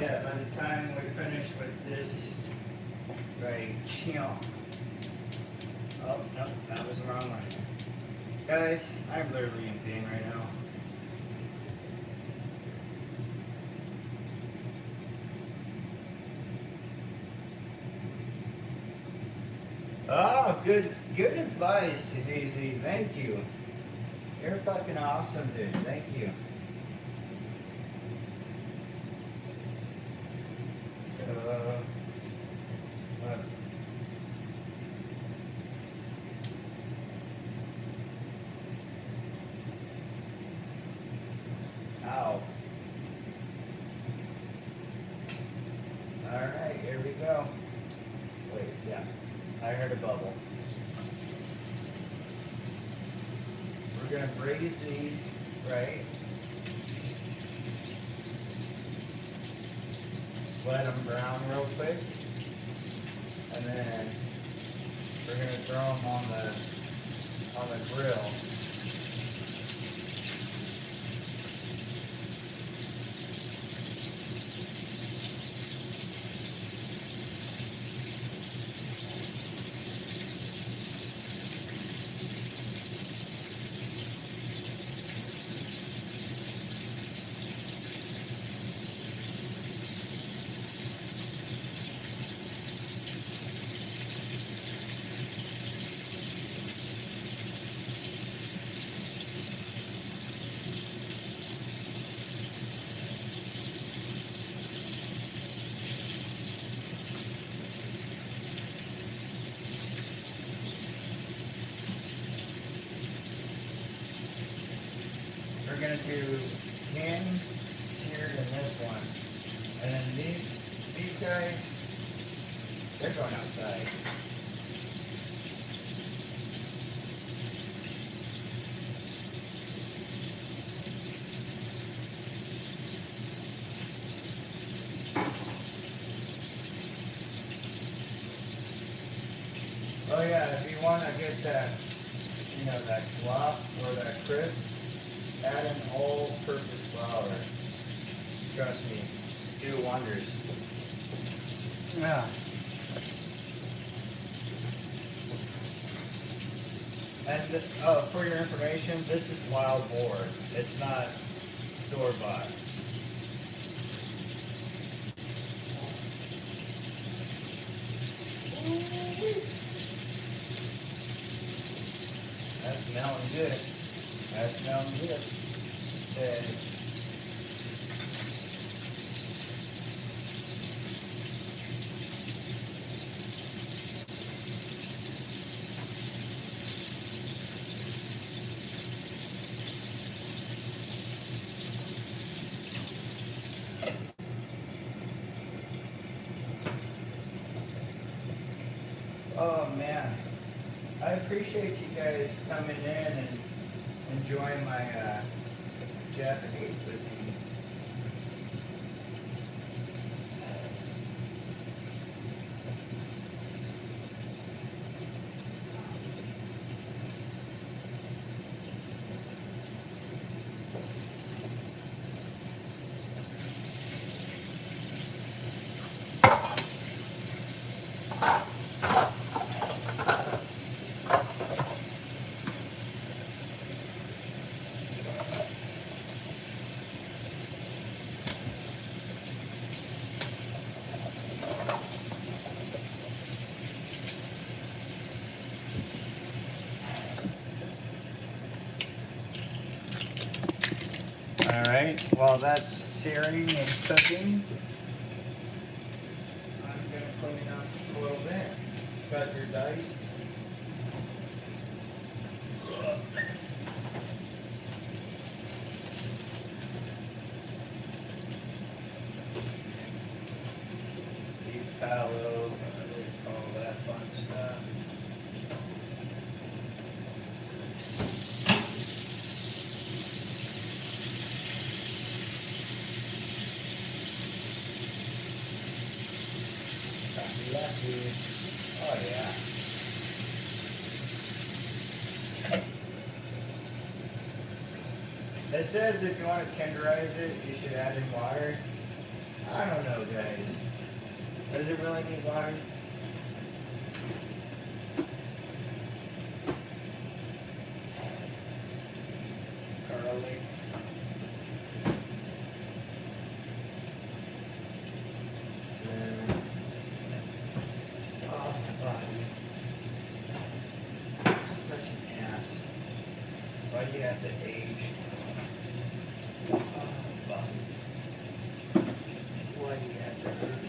Yeah, by the time we finish with this right here. Oh, no, that was the wrong one. Guys, I'm literally in pain right now. Oh, good advice, Daisy. Thank you. You're fucking awesome, dude. Thank you. What? Ow. Alright, here we go. Wait, yeah. I heard a bubble. We're gonna braise these, right? Let them brown real quick. And then we're gonna throw them on the grill. We're gonna do 10 seared in this one. And then these guys, they're going outside. Oh yeah, if you wanna get that, that glop or that crisp, add an all-purpose flour. Trust me, do wonders. Yeah. And for your information, this is wild boar. It's not store-bought. That's smelling good. That's smelling good. Okay. Oh man, I appreciate you guys coming in and enjoying my Japanese cuisine. Alright, while that's searing and cooking, I'm going to clean it up a little bit. Cut your dice. Beef tallow, all that fun stuff. Oh yeah. It says if you want to tenderize it, you should add in water. I don't know. Does it really need water? Garlic. Oh, my body. Such an ass. Why do you have to age? Oh, my body. Why do you have to hurt?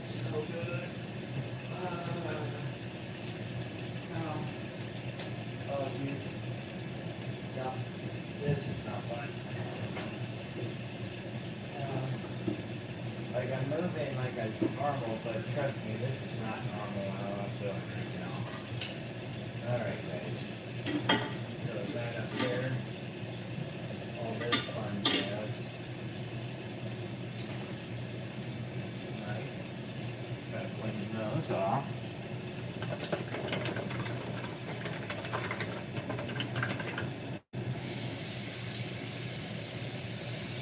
So good. No. Oh, dude. No. This is not fun. Like I'm moving like it's normal, but trust me, this is not normal at all, so right now. Alright guys. Throw that up there. All this fun jazz. Right. Gotta clean those off.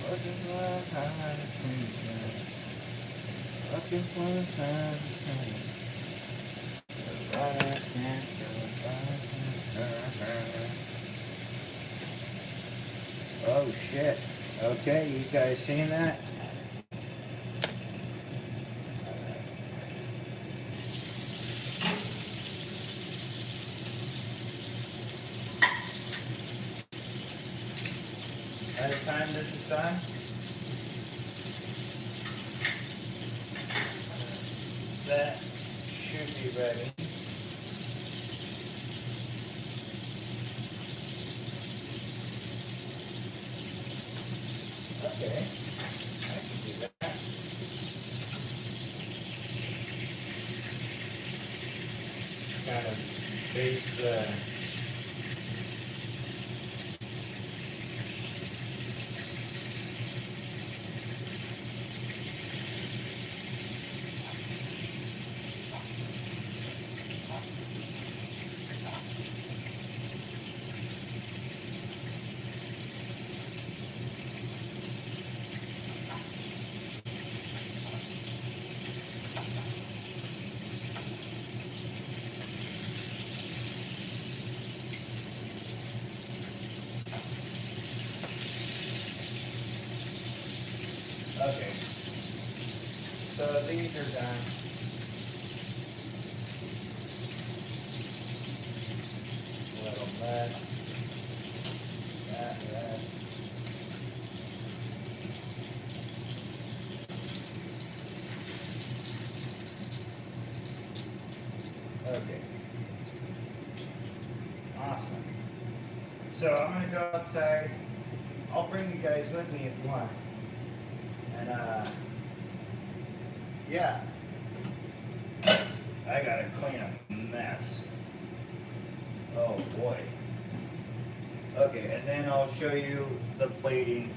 Looking for a time to clean it. Looking for a time to clean it. Oh shit. Okay, you guys seen that? By the time this is done, that should be ready. Okay, I can do that. Kind of base the okay. So these are done. A little mud. That red. Okay. Awesome. So I'm gonna go outside. I'll bring you guys with me if you want. And yeah. I gotta clean a mess. Oh boy. Okay, and then I'll show you the plating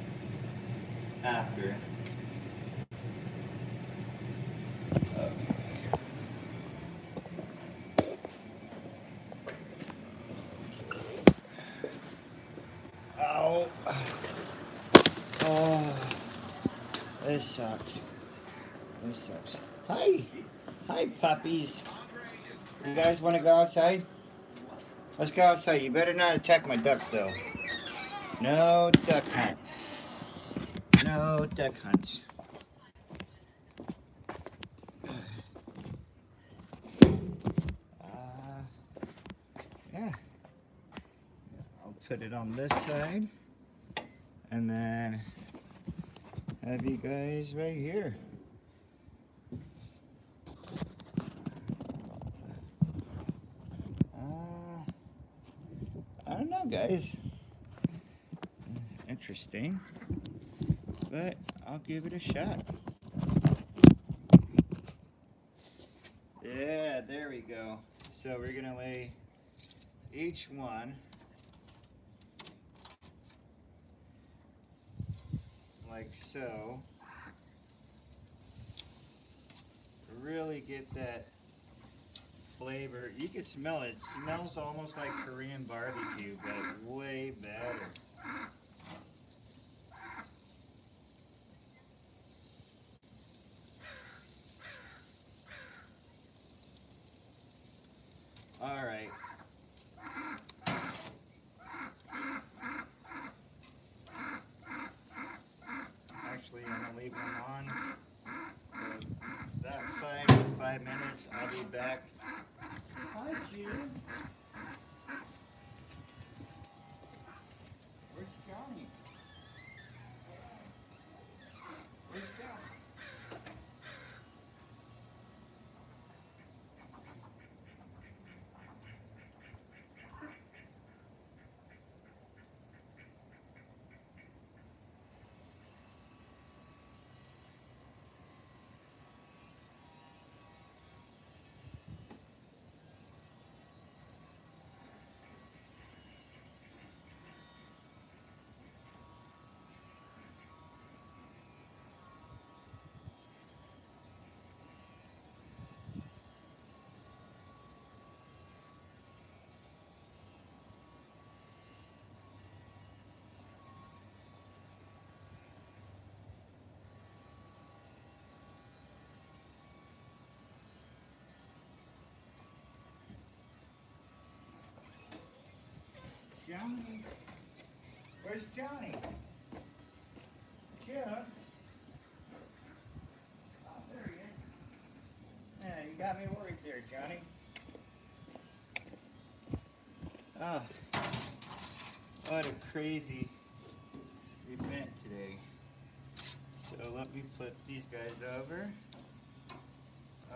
after. Okay. Ow. Oh, this sucks. This sucks. Hi. Hi, puppies. You guys want to go outside? Let's go outside. You better not attack my ducks, though. No duck hunt. No duck hunts. Yeah. I'll put it on this side. And then have you guys right here. I don't know, guys. Interesting. But I'll give it a shot. Yeah, there we go. So we're going to lay each one like so. Really get that flavor. You can smell it. It smells almost like Korean barbecue, but way better. gonna leave them on. So that side for 5 minutes. I'll be back. Hi, June. Where's Johnny? Where's Johnny? Johnny? Where's Johnny? June? Oh, there he is. Yeah, you got me worried there, Johnny. Oh, what a crazy event today. So let me flip these guys over.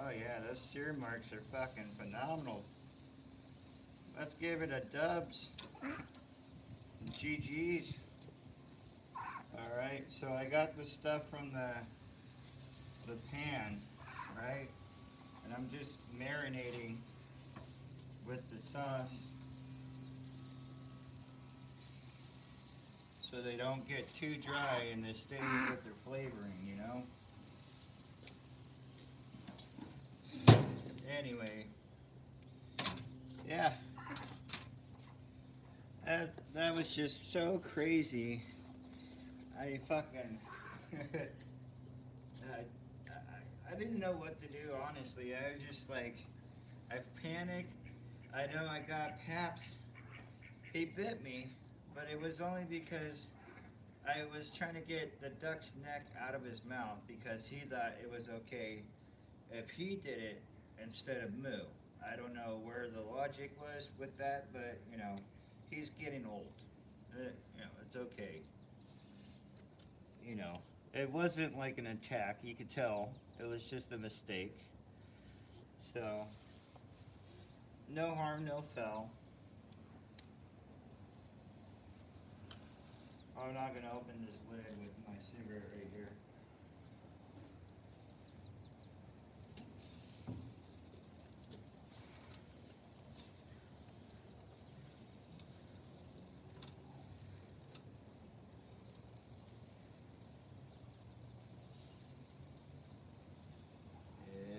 Oh yeah, those sear marks are fucking phenomenal. Let's give it a dubs. GG's. Alright, so I got the stuff from the pan, right? And I'm just marinating with the sauce so they don't get too dry and they stay with their flavoring, you know? Anyway, yeah, that was just so crazy. I fucking, I didn't know what to do, honestly. I was just like, I panicked. I know I got Paps. He bit me, but it was only because I was trying to get the duck's neck out of his mouth because he thought it was okay if he did it instead of Moo. I don't know where the logic was with that, but you know, he's getting old. You know, it's okay. You know, it wasn't like an attack. You could tell it was just a mistake. So, no harm, no foul. I'm not gonna open this lid with my cigarette right here.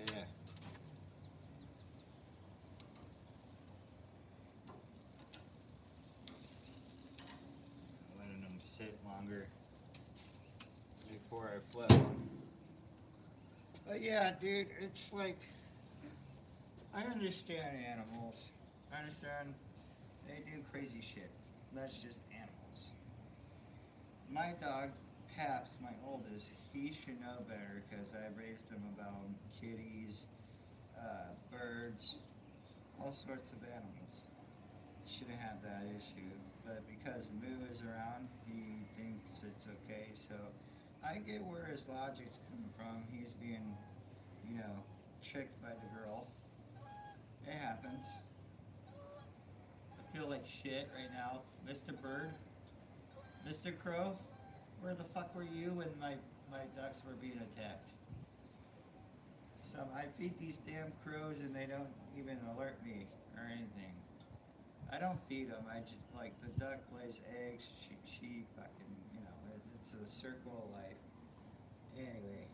Yeah. Letting them sit longer before I flip them. But yeah, dude, it's like, I understand animals. I understand they do crazy shit. That's just animals. My dog, Paps, my oldest, he should know better because I raised him about kitties, birds, all sorts of animals. Shouldn't have that issue. But because Moo is around, he thinks it's okay. So I get where his logic's coming from. He's being, you know, tricked by the girl. It happens. I feel like shit right now. Mr. Bird, Mr. Crow, where the fuck were you when my ducks were being attacked? So I feed these damn crows and they don't even alert me or anything. I don't feed them. I just, like, the duck lays eggs. She fucking, you know, it's a circle of life. Anyway.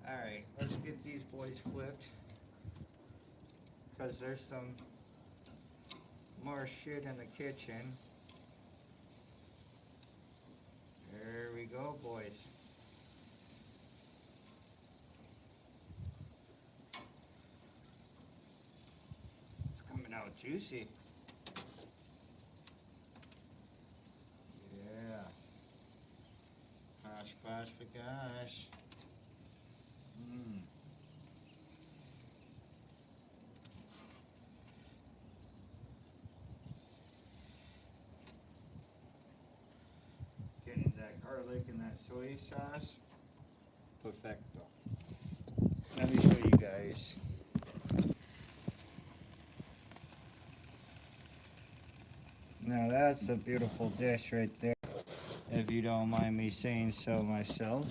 Alright, let's get these boys flipped. Because there's some more shit in the kitchen. There we go, boys. It's coming out juicy. Yeah. Hash brown. for gosh. Mm. Getting that garlic and that soy sauce. Perfecto. Let me show you guys. Now that's a beautiful dish right there, if you don't mind me saying so myself.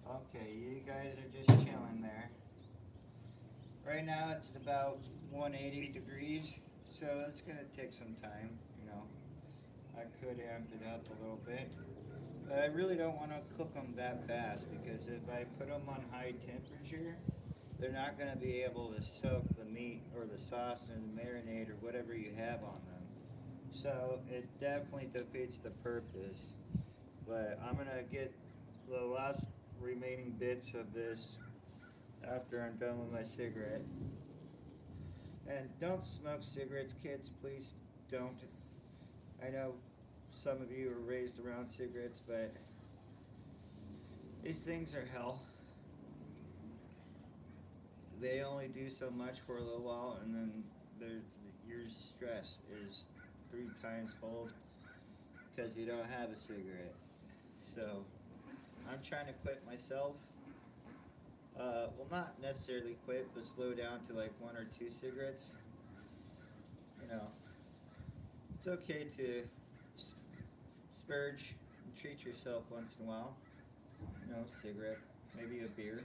Okay, you guys are just chilling there. Right now it's about 180 degrees, so it's gonna take some time, you know. I could amp it up a little bit, but I really don't want to cook them that fast because if I put them on high temperature, they're not gonna be able to soak the meat or the sauce and the marinade or whatever you have on them. So it definitely defeats the purpose. But I'm gonna get the last remaining bits of this after I'm done with my cigarette. And don't smoke cigarettes, kids, please don't. I know some of you were raised around cigarettes, but these things are hell. They only do so much for a little while, and then your stress is 3 times fold because you don't have a cigarette. So I'm trying to quit myself. Well, not necessarily quit, but slow down to like 1 or 2 cigarettes. You know, it's okay to spurge and treat yourself once in a while. You know, cigarette, maybe a beer,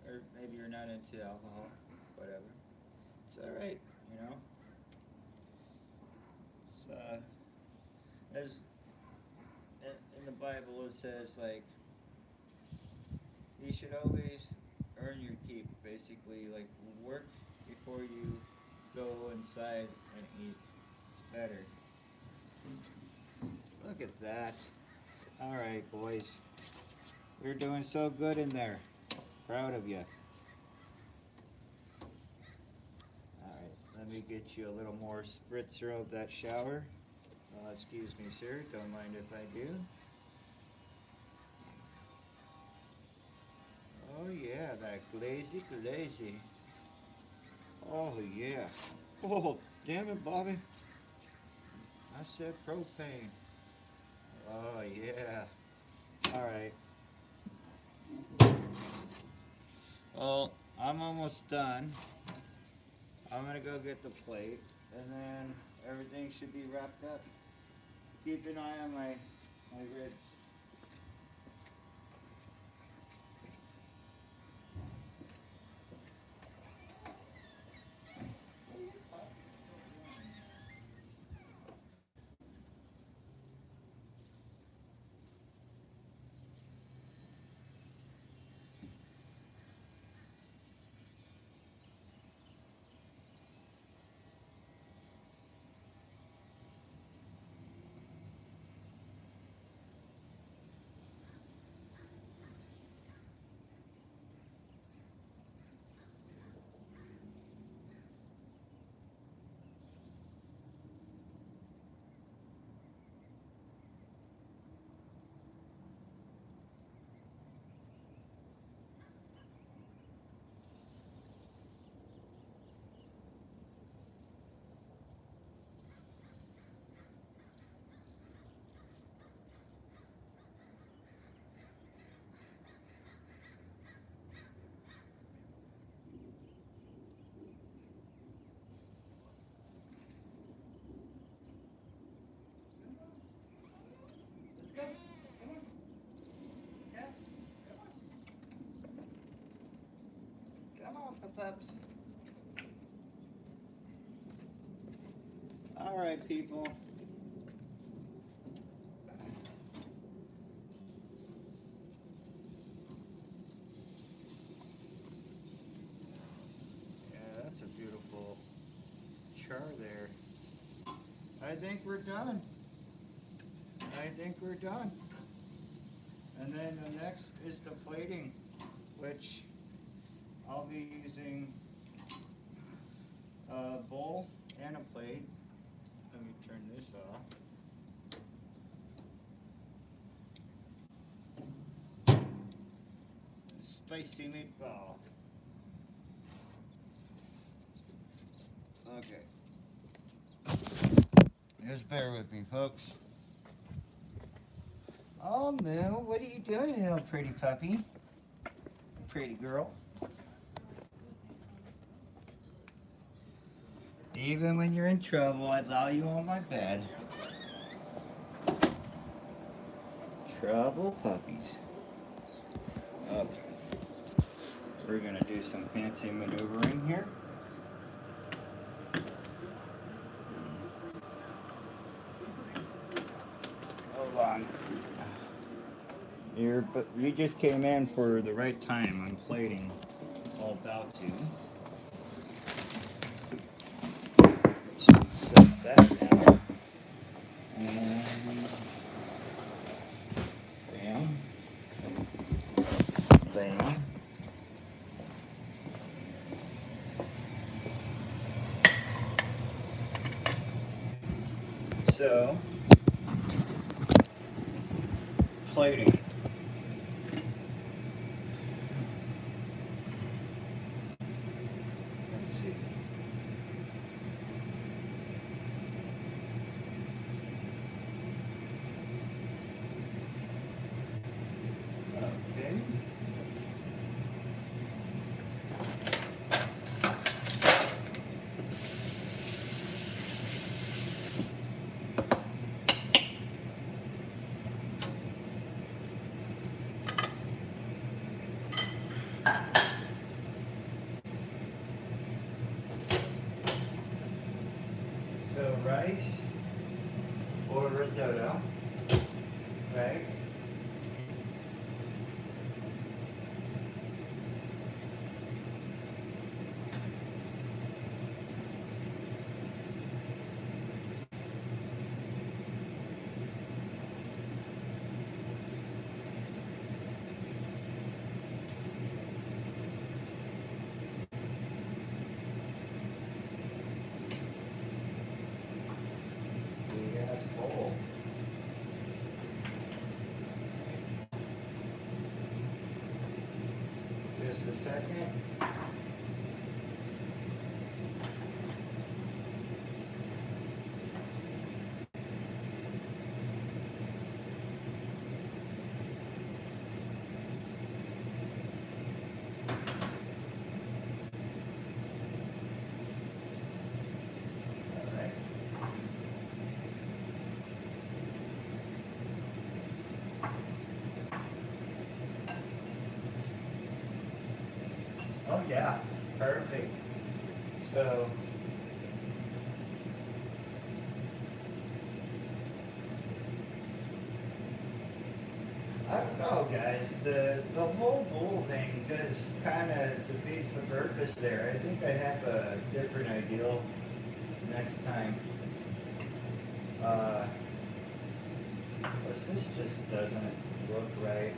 or maybe you're not into alcohol, whatever. It's all right, you know. It's, as in the Bible, it says like you should always earn your keep. Basically, like work before you go inside and eat. It's better. Look at that. All right, boys. You're doing so good in there. Proud of you. All right, let me get you a little more spritzer of that shower. Excuse me, sir. Don't mind if I do. Oh yeah, that glazy. Oh yeah. Oh, damn it, Bobby. I said propane. Oh yeah. All right. Well, I'm almost done. I'm gonna go get the plate, and then everything should be wrapped up. Keep an eye on my ribs. Let's go. Come on. Yeah. Come on, pups. All right, people. Yeah, that's a beautiful char there. I think we're done. I think we're done. And then the next is the plating, which I'll be using a bowl and a plate. Bye, Simi. Oh. Okay. Just bear with me, folks. Oh, Moo, what are you doing, little pretty puppy? Pretty girl. Even when you're in trouble, I allow you on my bed. Trouble puppies. Okay. We're gonna do some fancy maneuvering here. Hold on. You just came in for the right time. I'm plating. All about to. Set that down. And bam. Bam. So, plating. Let's see. Okay. So rice or risotto, right? Yes, bowl. Just a second. All right. Oh yeah, perfect. So I don't know, guys. The whole bowl thing just kind of defeats the purpose there. I think I have a different ideal next time. Uh, this just doesn't look right.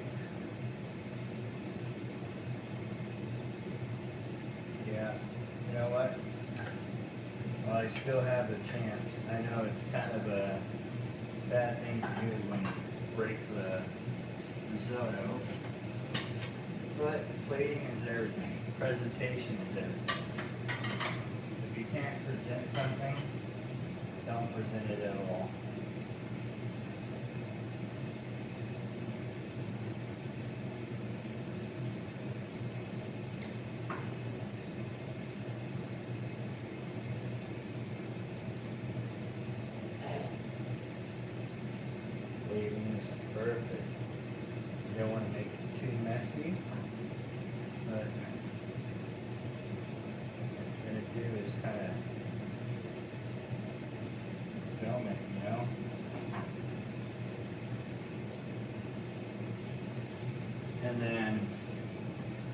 Yeah. You know what? Well, I still have a chance. I know it's kind of a bad thing to do when you break the risotto, but plating is everything. Presentation is everything. If you can't present something, don't present it at all. Plating is perfect. You don't want to make it too messy, but what you're going to do is kind of film it, you know? And then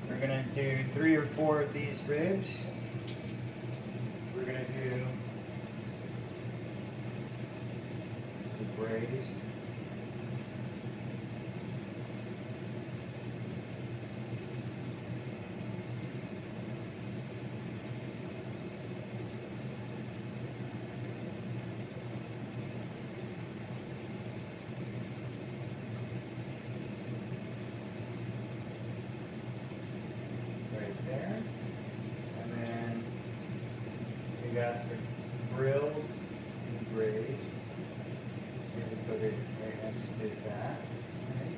we're going to do 3 or 4 of these ribs. We're going to do the braised. put it right next to that. Right?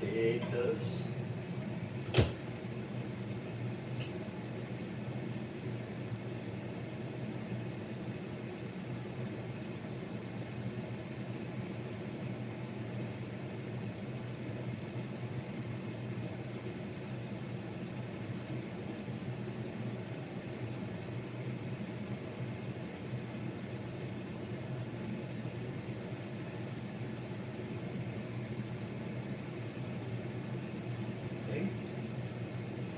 Potatoes. Okay.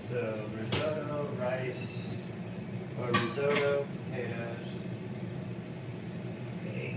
So risotto, rice, or risotto, potatoes. Okay.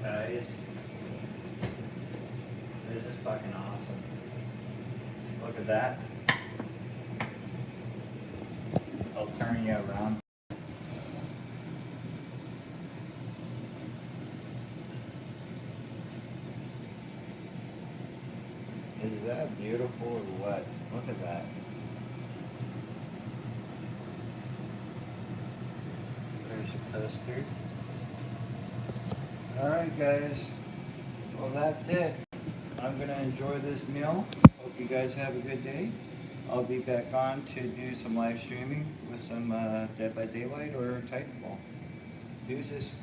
Guys, this is fucking awesome. Look at that. I'll turn you around. Is that beautiful or what? Look at that. There's your custard. Alright guys, well that's it. I'm going to enjoy this meal. Hope you guys have a good day. I'll be back on to do some live streaming with some Dead by Daylight or Titanfall. Deuces.